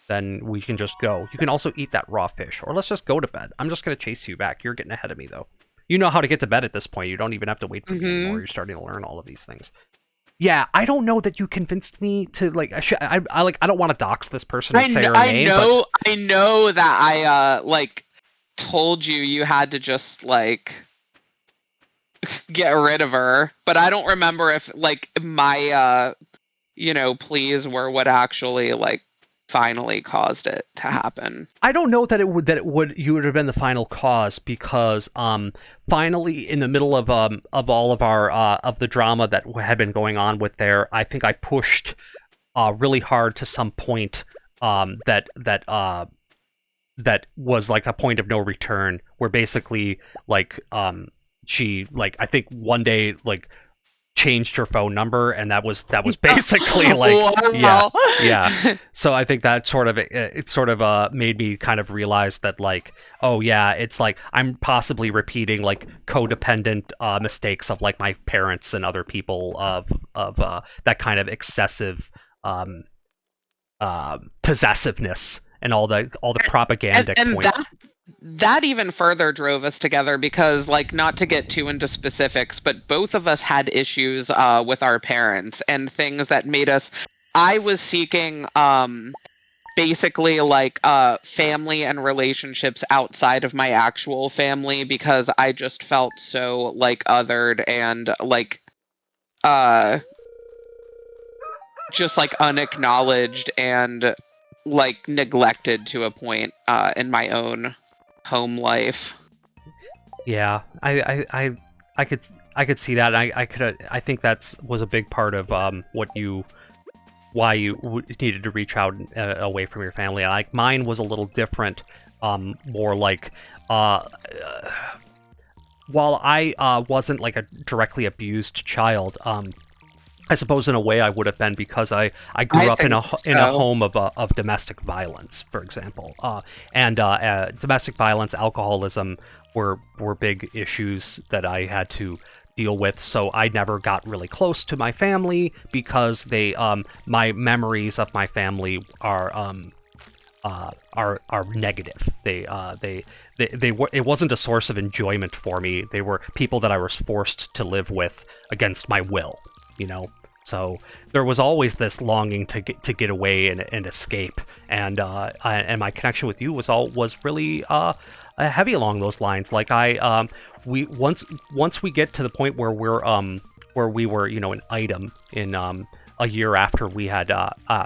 then we can just go. You can also eat that raw fish, or let's just go to bed. I'm just gonna chase you back. You're getting ahead of me, though. You know how to get to bed at this point. You don't even have to wait for me anymore. You're starting to learn all of these things. Yeah, I don't know that you convinced me to, like, I don't want to dox this person and say her name. I know that I like told you had to just like get rid of her, but I don't remember if like my pleas were what actually like finally caused it to happen. I don't know that you would have been the final cause, because finally, in the middle of all of our of the drama that had been going on with there, I think I pushed really hard to some point that was like a point of no return, where basically like she, like, I think one day, like, changed her phone number, and that was basically like, wow. yeah. So I think that sort of made me kind of realize that, like, oh yeah, it's like I'm possibly repeating like codependent mistakes of like my parents and other people of that kind of excessive possessiveness and all the propagandic and points. That even further drove us together, because, like, not to get too into specifics, but both of us had issues with our parents and things that made us. I was seeking basically like family and relationships outside of my actual family, because I just felt so like othered and like just like unacknowledged and like neglected to a point in my own home life. Yeah, I could see that. I think that was a big part of why you needed to reach out away from your family. Like, mine was a little different, more like while I wasn't like a directly abused child, I suppose in a way I would have been, because I grew up in a home of domestic violence, for example, and domestic violence, alcoholism were big issues that I had to deal with. So I never got really close to my family, because they my memories of my family are negative. They were, it wasn't a source of enjoyment for me. They were people that I was forced to live with against my will, you know. So there was always this longing to get away and escape, and my connection with you was really heavy along those lines. Like, we once we get to the point where we were, you know, an item in a year after we had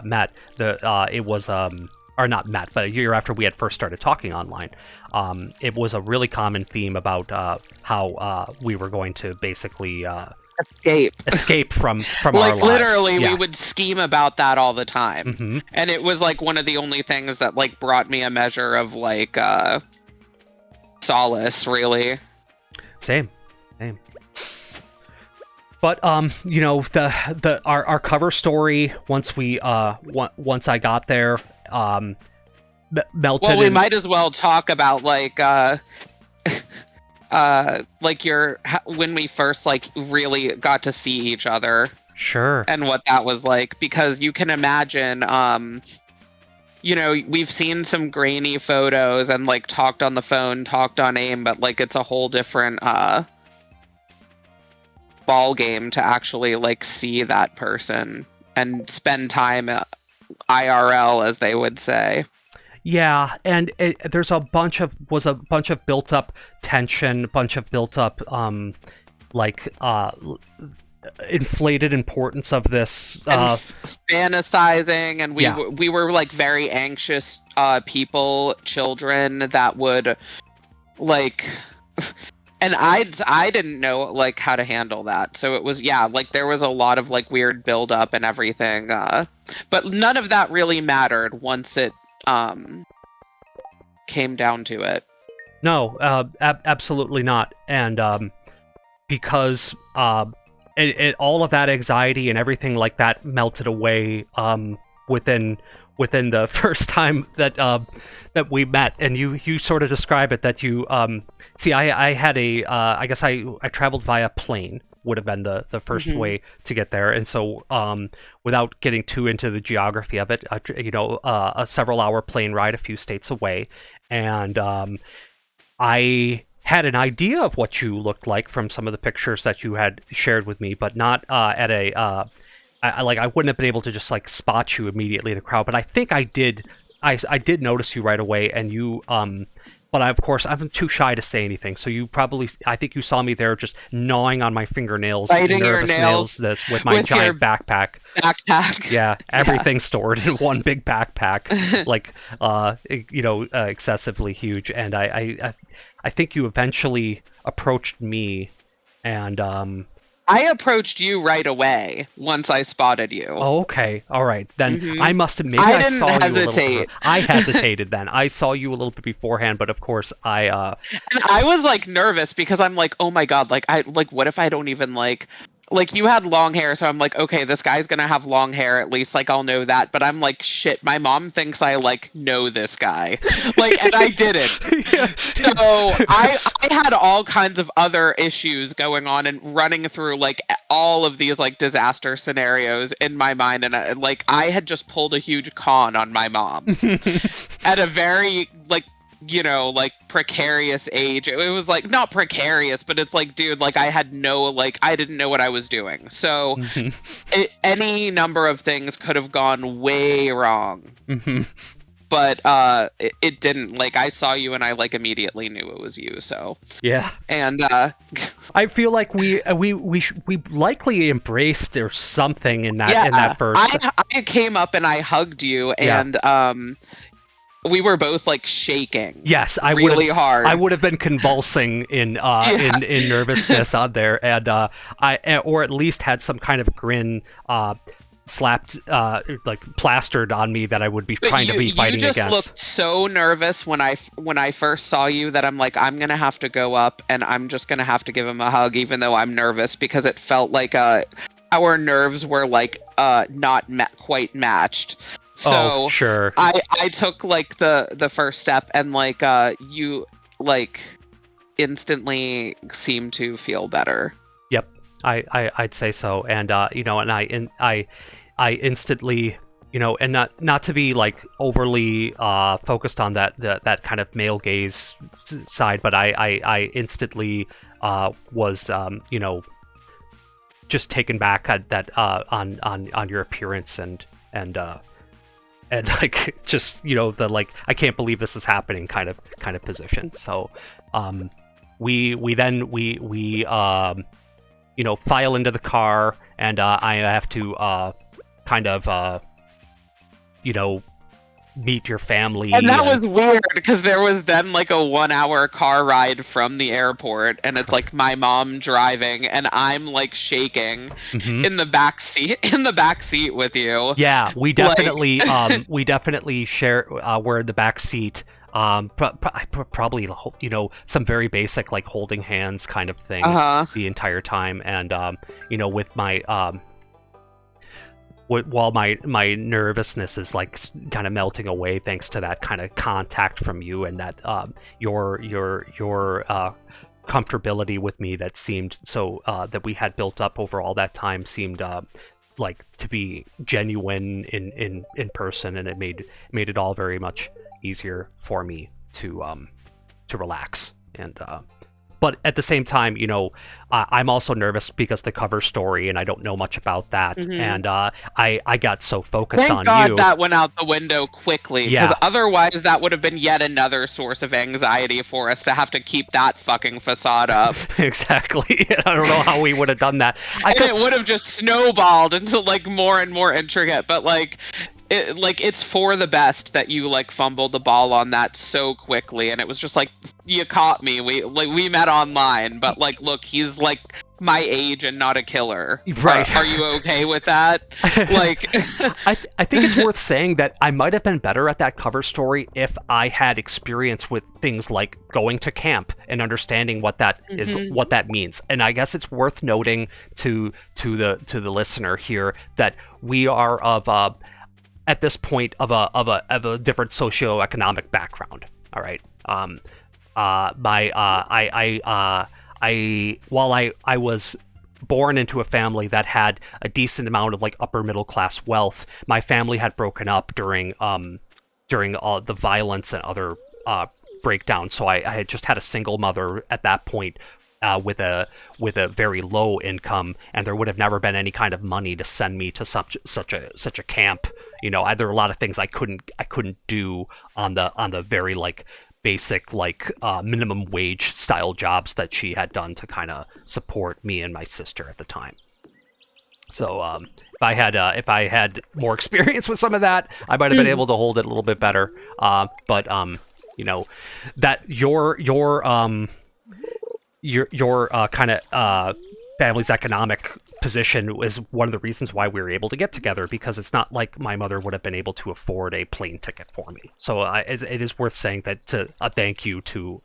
met, it was or not met, but a year after we had first started talking online, it was a really common theme about how we were going to basically escape from like, our lives. Literally, yeah. We would scheme about that all the time. Mm-hmm. And it was like one of the only things that like brought me a measure of like solace, really. Same. But you know, our cover story, once I got there, melted. Well, we might as well talk about like like when we first like really got to see each other. Sure. And what that was like, because you can imagine, you know, we've seen some grainy photos and like talked on the phone, talked on AIM, but like it's a whole different ball game to actually like see that person and spend time IRL, as they would say. Yeah, and there's a bunch of built up tension, a bunch of built up inflated importance of this and fantasizing, and we were like very anxious children that would like and I didn't know like how to handle that, so it was like there was a lot of like weird build up and everything, but none of that really mattered once it came down to it. No, absolutely not. And because all of that anxiety and everything like that melted away within the first time that we met. And you sort of describe it that you see, I had I guess I traveled via plane, would have been the first way to get there. And so without getting too into the geography of it, a several hour plane ride a few states away, and I had an idea of what you looked like from some of the pictures that you had shared with me, but not at a I wouldn't have been able to just like spot you immediately in the crowd. But I think I did notice you right away, and you but of course I'm too shy to say anything. So I think you saw me there just gnawing on my fingernails, biting your nervous nails nails, with my with your giant backpack. backpack. Yeah, Yeah. everything stored in one big backpack, like excessively huge. And I think you eventually approached me, and I approached you right away once I spotted you. oh, okay, all right. Then I must have maybe I I didn't saw you a little hesitate. bit. I hesitated then. I saw you a little bit beforehand, but of course And I was like nervous because I'm like, oh my god, like what if I don't even like you had long hair, so I'm like, okay, this guy's gonna have long hair at least, like I'll know that. But I'm like, shit, my mom thinks I like know this guy, like, and I didn't. Yeah. So I had all kinds of issues going on and running through like all of these like disaster scenarios in my mind, and I had just pulled a huge con on my mom at a very like like precarious age. It was like not precarious, but it's like, dude, like I had I didn't know what I was doing. So any number of things could have gone way wrong. But it didn't. Like I saw you and I like immediately knew it was you. So yeah. And I feel like we likely embraced or something in that first. I came up and I hugged you, and we were both like shaking. Yes, I really hard. I would have been convulsing in nervousness on there, and or at least had some kind of grin slapped like plastered on me that I would be trying to be fighting against. You just looked so nervous when I first saw you that I'm like, I'm gonna have to go up and I'm just gonna have to give him a hug, even though I'm nervous, because it felt like our nerves were like not quite matched. So sure. I took like the first step, and like you like instantly seemed to feel better. Yep, I'd say so, and and I instantly, and not to be like overly focused on that kind of male gaze side, but I instantly was just taken back at that on your appearance and like just the like I can't believe this is happening kind of position. So we file into the car, and I have to kind of meet your family. And that was weird because there was then like a 1-hour car ride from the airport, and it's like my mom driving and I'm like shaking in the back seat with you. Yeah, we definitely we definitely share we're in the back seat. Probably some very basic like holding hands kind of thing the entire time, and with my while my nervousness is like kind of melting away thanks to that kind of contact from you, and that your comfortability with me that seemed so that we had built up over all that time seemed like to be genuine in person, and it made it all very much easier for me to relax. And but at the same time, I'm also nervous because the cover story, and I don't know much about that. And I got so focused on you. Thank God that went out the window quickly, because otherwise that would have been yet another source of anxiety for us to have to keep that fucking facade up. Exactly. I don't know how we would have done that. It would have just snowballed into like more and more intricate, but like it's for the best that you like fumbled the ball on that so quickly, and it was just like, you caught me. We met online, but like, look, he's like my age and not a killer. Right? Are you okay with that? Like, I think it's worth saying that I might have been better at that cover story if I had experience with things like going to camp and understanding what that is, what that means. And I guess it's worth noting to the listener here that we are of at this point of a different socioeconomic background. All right. While I was born into a family that had a decent amount of like upper middle class wealth, my family had broken up during all the violence and other breakdown. So I had just had a single mother at that point. With a very low income, and there would have never been any kind of money to send me to such a camp. There were a lot of things I couldn't do on the very like basic like minimum wage style jobs that she had done to kind of support me and my sister at the time. So if I had more experience with some of that, I might have been able to hold it a little bit better. But you know, that your kind of family's economic position is one of the reasons why we were able to get together, because it's not like my mother would have been able to afford a plane ticket for me. So it is worth saying that to a thank you to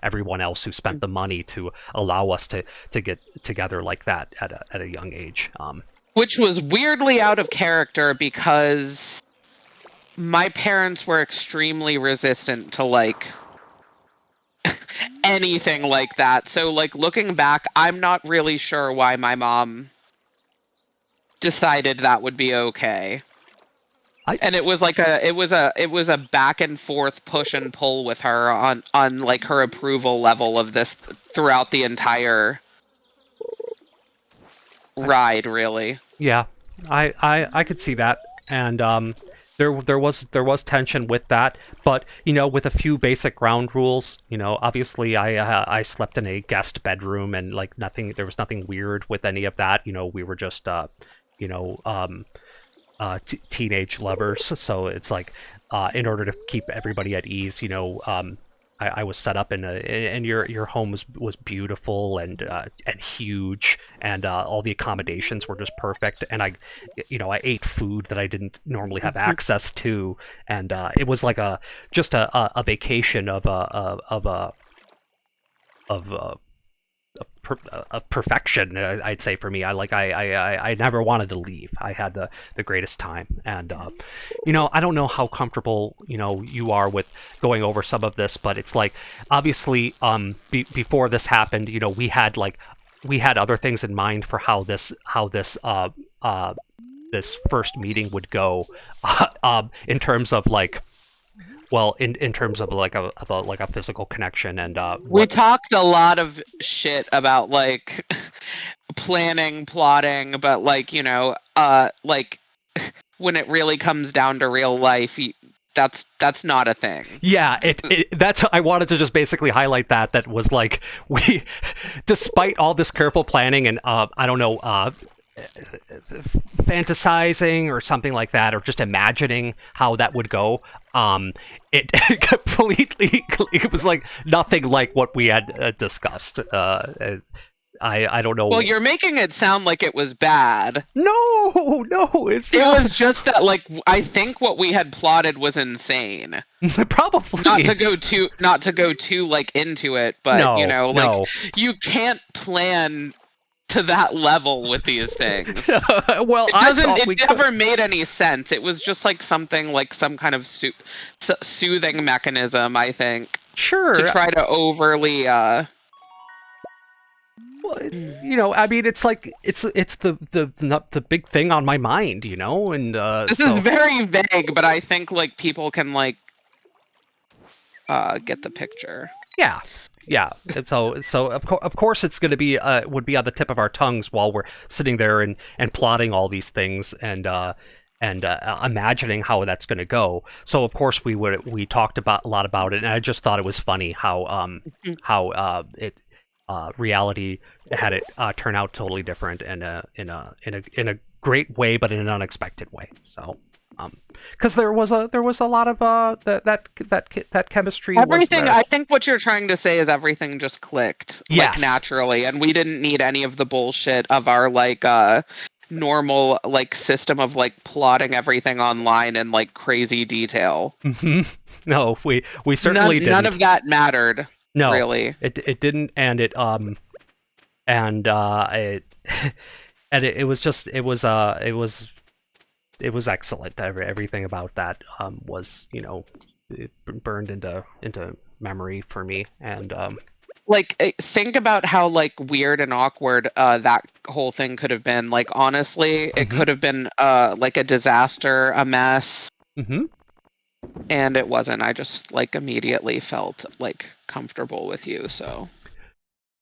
everyone else who spent the money to allow us to get together like that at a young age. Which was weirdly out of character because my parents were extremely resistant to like anything like that. So like looking back, I'm not really sure why my mom decided that would be okay. And it was like it was a back and forth push and pull with her on like her approval level of this throughout the entire ride, really. Yeah, I could see that, and there was tension with that, but with a few basic ground rules. Obviously I slept in a guest bedroom, and like there was nothing weird with any of that. We were just teenage lovers, so it's like in order to keep everybody at ease, I was set up and your home was beautiful and huge, and all the accommodations were just perfect, and I ate food that I didn't normally have access to, and it was like a vacation of perfection, I'd say, for me. I never wanted to leave. I had the greatest time, and I don't know how comfortable you are with going over some of this, but it's like, obviously before this happened, we had other things in mind for how this this first meeting would go, in terms of like, well, in terms of like a physical connection, and we talked a lot of shit about like planning, plotting, but like like when it really comes down to real life, that's not a thing. Yeah, that's, I wanted to just basically highlight that was like, we, despite all this careful planning and I don't know, fantasizing or something like that, or just imagining how that would go, it completely, it was like nothing like what we had discussed. I don't know. Well, you're making it sound like it was bad. No, it was just that, like, I think what we had plotted was insane. Probably not to go too like into it, but you can't plan to that level with these things. Well, it never made any sense. It was just like something like some kind of soothing mechanism, I think. Sure. To try to overly well, I mean, it's like it's the big thing on my mind, and this is very vague, but I think like people can like get the picture. Yeah. So of course it's going to be would be on the tip of our tongues while we're sitting there and plotting all these things and imagining how that's going to go. So of course we talked a lot about it, and I just thought it was funny how reality had it turn out totally different, and in a great way, but in an unexpected way. So. Because there was a lot of that chemistry. Everything. I think what you're trying to say is everything just clicked, yes, like naturally, and we didn't need any of the bullshit of our like normal like system of like plotting everything online in like crazy detail. Mm-hmm. No, we certainly didn't. None of that mattered. No, really, it didn't, and it it was excellent. Everything about that was, it burned into memory for me. And like, think about how like weird and awkward that whole thing could have been. Like, honestly, it could have been like a disaster, a mess. Mm-hmm. And it wasn't. I just like immediately felt like comfortable with you. So.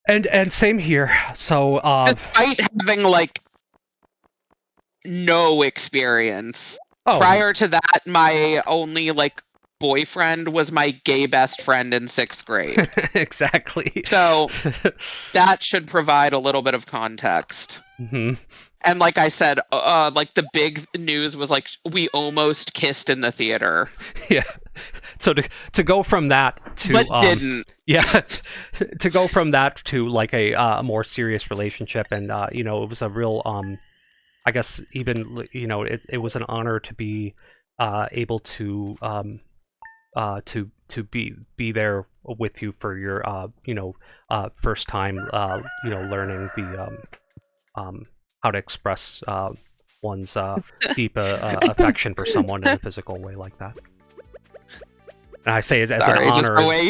And same here. So despite having like no experience. Oh. Prior to that, my only like boyfriend was my gay best friend in 6th grade. Exactly. So that should provide a little bit of context. Mm-hmm. And like I said, like the big news was like we almost kissed in the theater. Yeah. So to go from that to but didn't. Yeah, to go from that to like a more serious relationship, and it was a real I guess even it was an honor to be able to be there with you for your first time learning the how to express one's deep affection for someone in a physical way like that. And I say it as an honor. Just the way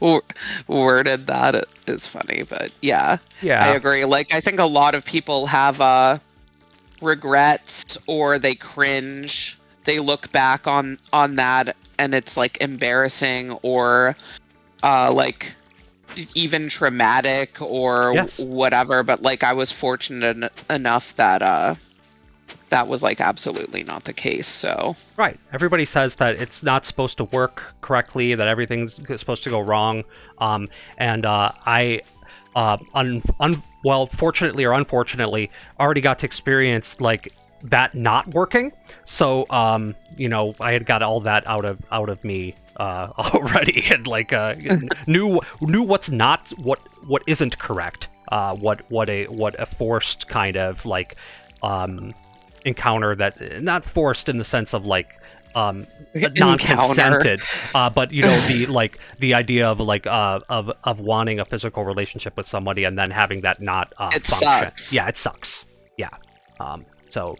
you worded that is funny, but yeah, I agree. Like, I think a lot of people have regrets, or they cringe. They look back on that, and it's like embarrassing, or like even traumatic, or whatever. But like, I was fortunate enough that that was like absolutely not the case. So right, everybody says that it's not supposed to work correctly, that everything's supposed to go wrong, and I well, fortunately or unfortunately, already got to experience like that not working. So I had got all that out of me already, and like knew what's not, what isn't correct, what a forced kind of like encounter, that not forced in the sense of like non-consented, but the idea of like of wanting a physical relationship with somebody and then having that not function. Sucks. Yeah, it sucks. Yeah. So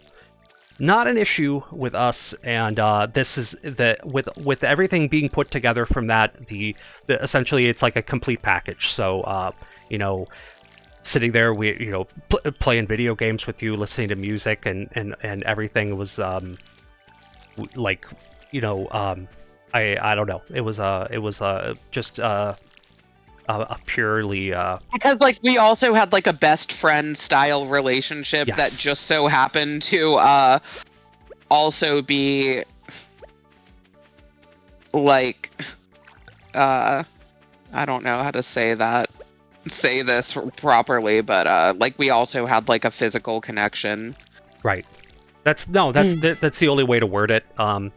not an issue with us, and this is with everything being put together from that, the essentially it's like a complete package. So sitting there, we playing video games with you, listening to music, and everything was like I don't know, it was just a purely because like we also had like a best friend style relationship that just so happened to also be like I don't know how to say this properly, but like we also had like a physical connection. Right. That's the only way to word it. And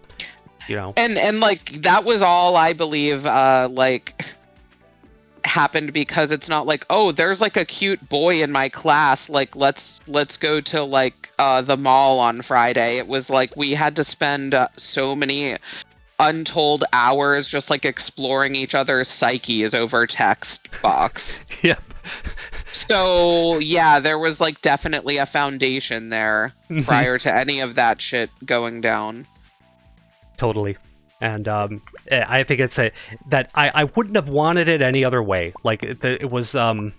like that was all, I believe, like happened because it's not like, oh, there's like a cute boy in my class, like let's go to like the mall on Friday. It was like we had to spend so many untold hours just like exploring each other's psyches over text box. Yep. So yeah, there was like definitely a foundation there prior to any of that shit going down. Totally. And I think it's that I wouldn't have wanted it any other way. Like it was by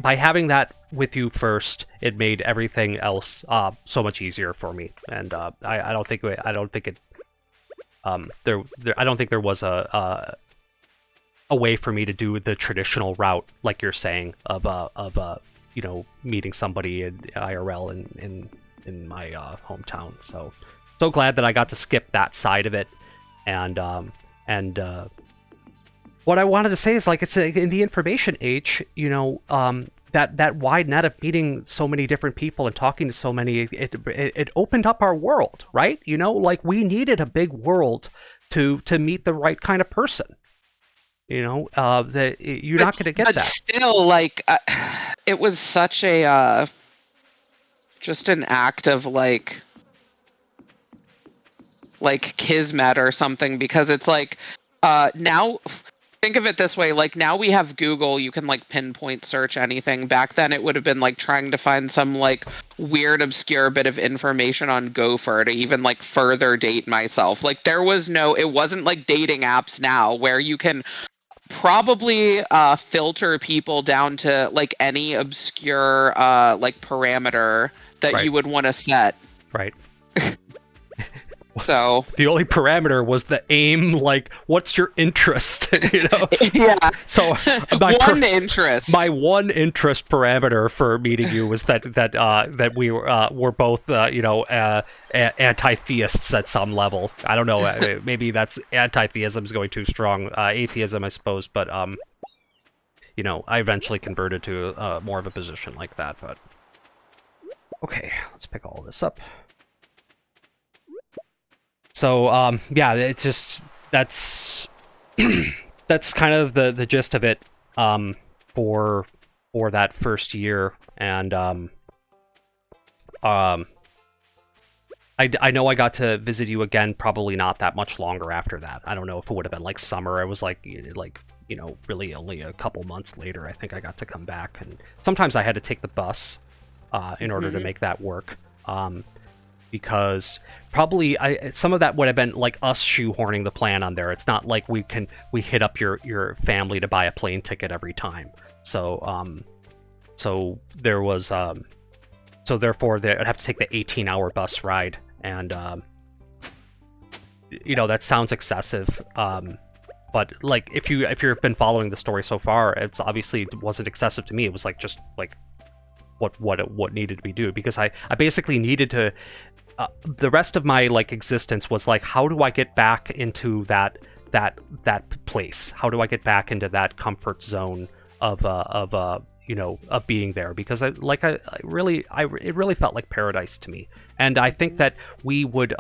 having that with you first, it made everything else so much easier for me. And I don't think there was a way for me to do the traditional route, like you're saying, of meeting somebody in IRL in my hometown. So glad that I got to skip that side of it. And what I wanted to say is, like, it's in the information age, that wide net of meeting so many different people and talking to so many, it opened up our world, right? Like we needed a big world to meet the right kind of person. That you're not going to get but that. Still, like, it was such a just an act of like kismet or something, because it's like now think of it this way, like now we have Google, you can like pinpoint search anything. Back then it would have been like trying to find some like weird obscure bit of information on Gopher to even like further date myself. Like it wasn't like dating apps now where you can probably filter people down to like any obscure like parameter that you would want to set. Right. So the only parameter was the aim. Like, what's your interest? yeah. So interest. My one interest parameter for meeting you was that we were both anti-theists at some level. I don't know. Maybe that's anti-theism is going too strong. Atheism, I suppose, but I eventually converted to more of a position like that. But okay, let's pick all this up. So yeah, it's just that's that's kind of the gist of it for that first year, and I know I got to visit you again probably not that much longer after that. I don't know if it would have been like summer. It was like really only a couple months later I think I got to come back, and sometimes I had to take the bus in order to make that work. Because probably some of that would have been like us shoehorning the plan on there. It's not like we hit up your family to buy a plane ticket every time. So there was so therefore I'd have to take the 18-hour bus ride, and that sounds excessive. But like if you've been following the story so far, it's obviously wasn't excessive to me. It was like just like what needed to be done, because I basically needed to. The rest of my like existence was like, how do I get back into that place? How do I get back into that comfort zone of being there? Because it really felt like paradise to me, and I think that we would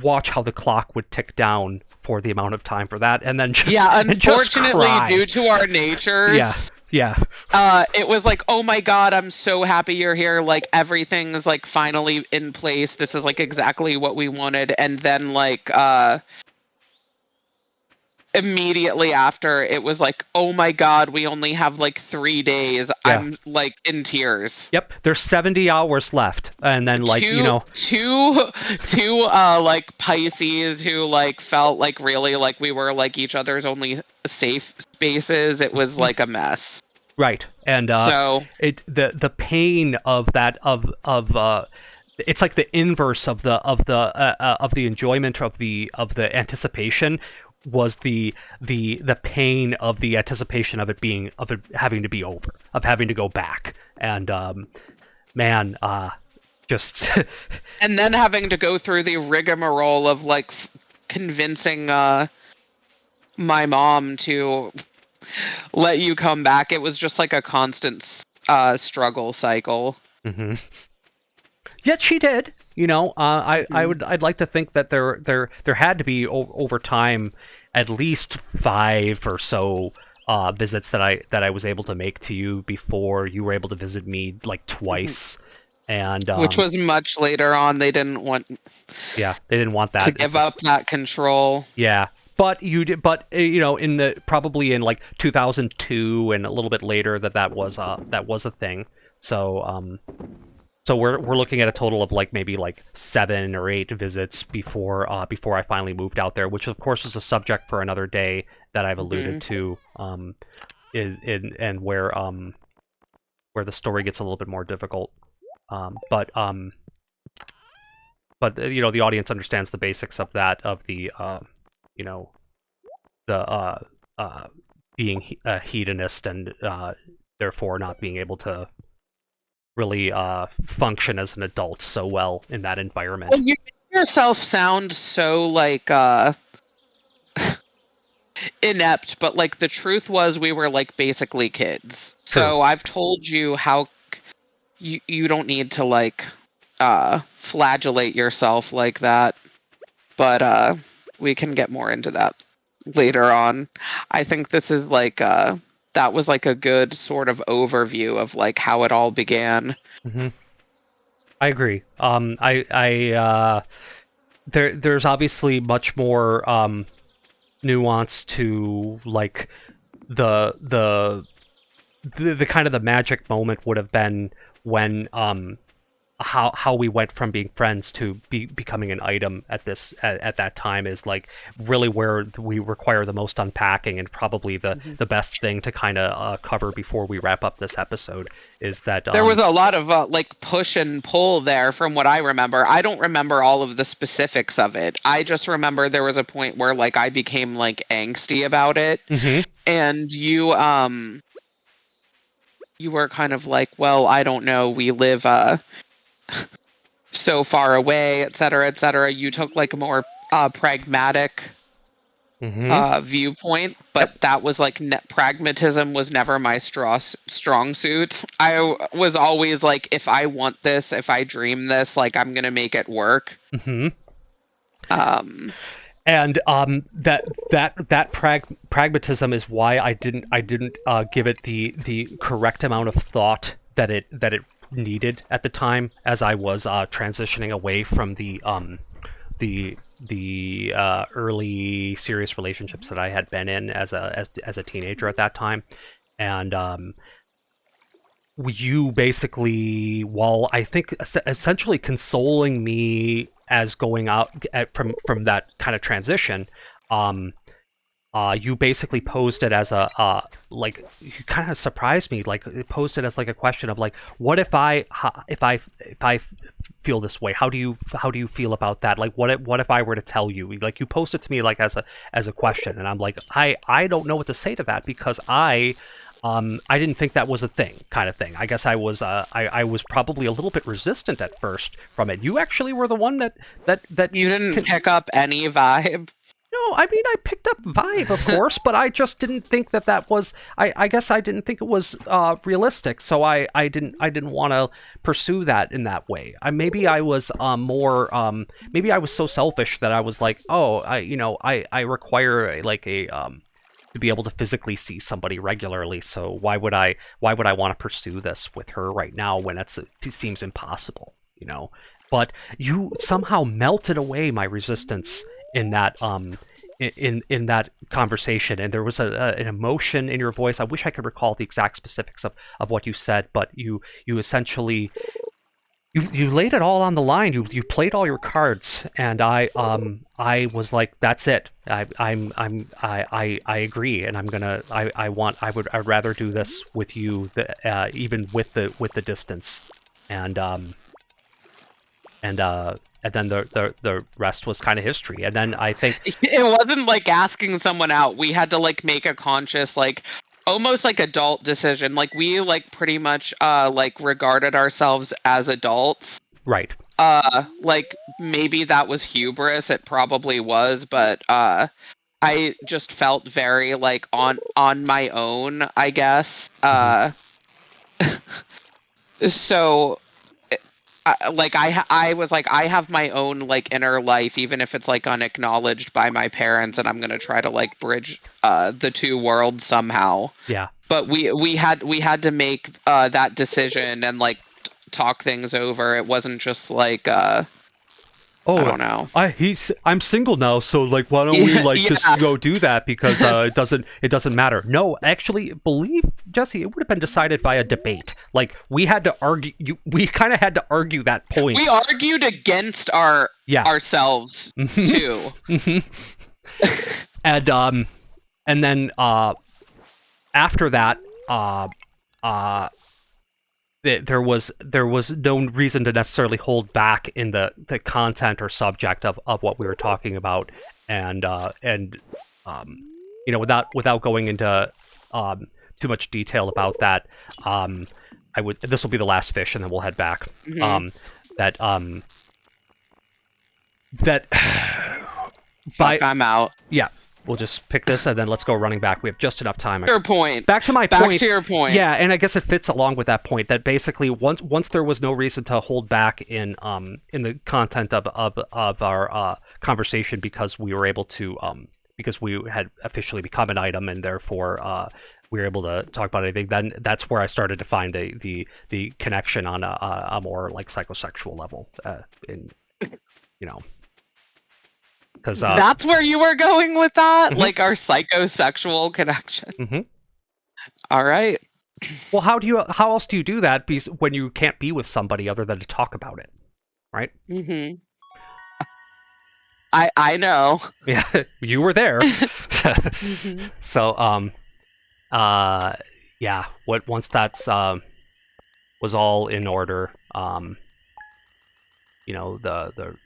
watch how the clock would tick down for the amount of time for that, and then just unfortunately, due to our natures. Yeah. It was like, oh my god, I'm so happy you're here. Like, everything is like finally in place. This is like exactly what we wanted. And then like immediately after, it was like, oh my god, we only have like 3 days. Yeah. I'm like in tears. Yep, there's 70 hours left, and then like two like Pisces who like felt like really like we were like each other's only safe spaces. It was like a mess. Right, and so the pain of that it's like the inverse of the enjoyment of the anticipation was the pain of the anticipation of it having to be over, of having to go back, and just and then having to go through the rigmarole of like convincing my mom to let you come back. It was just like a constant struggle cycle. Mm-hmm. Yet she did. I'd like to think that there had to be over time at least 5 or so visits that I was able to make to you before you were able to visit me like twice, and which was much later on. They didn't want. Yeah, they didn't want that to give up that control. Yeah. But you did. But probably in like 2002 and a little bit later that was a thing. So so we're looking at a total of like maybe like 7 or 8 visits before I finally moved out there, which of course is a subject for another day that I've alluded to, and where the story gets a little bit more difficult. But the audience understands the basics of that, of the being a hedonist and therefore not being able to really function as an adult so well in that environment. Well, you make yourself sound so like inept, but like the truth was we were like basically kids. True. So I've told you how you don't need to like flagellate yourself like that, but we can get more into that later on. I think this is like that was like a good sort of overview of like how it all began. Mm-hmm. I agree. There's obviously much more nuance to like the kind of the magic moment would have been when how we went from being friends to becoming an item at that time is like really where we require the most unpacking, and probably the best thing to kind of cover before we wrap up this episode is that there was a lot of like push and pull there from what I remember. I don't remember all of the specifics of it. I just remember there was a point where like I became like angsty about it, and you were kind of like, well, I don't know, we live so far away, et cetera, you took like a more pragmatic viewpoint, but Yep. that was like pragmatism was never my strong suit. I was always like, if I want this, if I dream this, like I'm gonna make it work. And that pragmatism is why I didn't give it the correct amount of thought that it needed at the time, as I was transitioning away from the early serious relationships that I had been in as a teenager at that time. And you basically, while I think essentially consoling me as going out from that kind of transition, you basically posed it as a like, you kind of surprised me, like it posed it as like a question of like, what if I feel this way? How do you feel about that? Like, what if I were to tell you? Like, you posed it to me like as a question, and I'm like, I don't know what to say to that, because I didn't think that was a thing, kind of thing. I guess I was probably a little bit resistant at first from it. You actually were the one that you didn't pick up any vibe. No, I mean, I picked up vibe, of course, but I just didn't think that was. I guess I didn't think it was realistic, so I didn't want to pursue that in that way. Maybe I was more. Maybe I was so selfish that I was like, oh, I require like a to be able to physically see somebody regularly. So why would I want to pursue this with her right now when it seems impossible, But you somehow melted away my resistance in that in that conversation, and there was an emotion in your voice. I wish I could recall the exact specifics of what you said, but you essentially you laid it all on the line. You played all your cards, and I was like, that's it. I agree, and I'd rather do this with you, even with the distance, and then the rest was kind of history. And then I think it wasn't like asking someone out. We had to like make a conscious, like almost like adult decision. Like we like pretty much like regarded ourselves as adults. Right. Like maybe that was hubris. It probably was, but I just felt very like on my own, I guess. So I was like, I have my own like inner life, even if it's like unacknowledged by my parents, and I'm gonna try to like bridge the two worlds somehow. Yeah. But we had to make that decision and like talk things over. It wasn't just like I don't know. I'm single now, so like, why don't we like just go do that, because it doesn't matter. No, actually, believe Jessi, it would have been decided by a debate. Like, we had to argue. We kind of had to argue that point. We argued against ourselves too. And then after that, there was no reason to necessarily hold back in the content or subject of what we were talking about, and without going into too much detail about that, this will be the last fish, and then we'll head back. I'm out. Yeah. We'll just pick this, and then let's go running back. We have just enough time. Your point. Back to my point. Back to your point. Yeah, and I guess it fits along with that point, that basically once there was no reason to hold back in the content of our conversation, because we were able to because we had officially become an item, and therefore we were able to talk about anything. Then that's where I started to find the connection on a more like psychosexual level, Because that's where you were going with that, like our psychosexual connection. Mm-hmm. All right. Well, how else do you do that when you can't be with somebody other than to talk about it, right? Mm-hmm. I know. Yeah, you were there. Mm-hmm. So yeah, once that's was all in order, the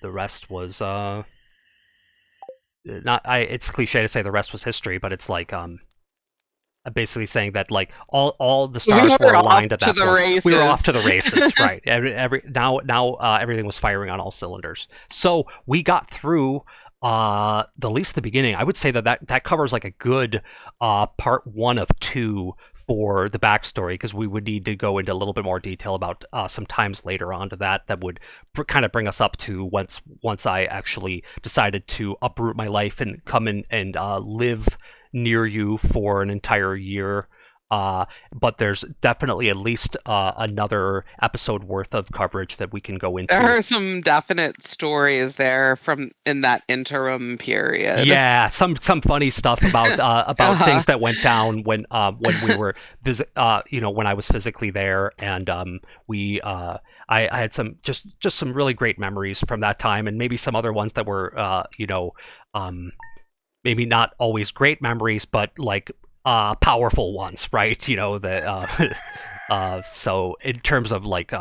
rest was not it's cliche to say the rest was history, but it's like basically saying that like all the We stars were were off aligned at to that the point. We were races. off to the races, right? Now everything was firing on all cylinders. So we got through at least the beginning. I would say that covers like a good part 1 of 2 for the backstory, because we would need to go into a little bit more detail about some times later on to that would kind of bring us up to once I actually decided to uproot my life and come in and live near you for an entire year. But there's definitely at least another episode worth of coverage that we can go into. There are some definite stories there from in that interim period. Yeah, some funny stuff about things that went down when we were when I was physically there, and I had some just some really great memories from that time, and maybe some other ones that were maybe not always great memories, but like powerful ones, right? So in terms of like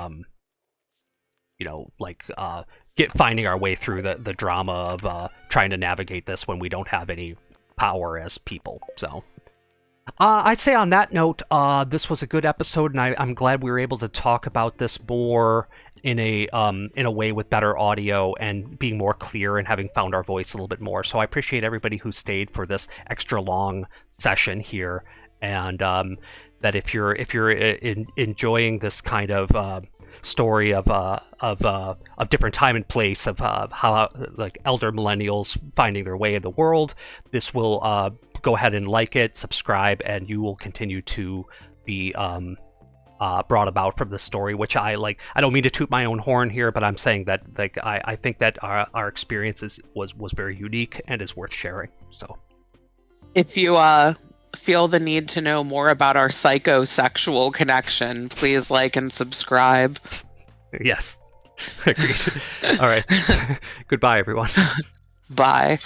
finding our way through the drama of trying to navigate this when we don't have any power as people. So I'd say on that note, this was a good episode, and I'm glad we were able to talk about this more in a way with better audio and being more clear and having found our voice a little bit more. So I appreciate everybody who stayed for this extra long session here, and that if you're enjoying this kind of story of different time and place of how like elder millennials finding their way in the world, this will go ahead and like it, subscribe, and you will continue to be brought about from the story, which I like. I don't mean to toot my own horn here, but I'm saying that like I think that our experience was very unique and is worth sharing. So if you feel the need to know more about our psychosexual connection, please like and subscribe. Yes. Agreed. All right. Goodbye, everyone. Bye.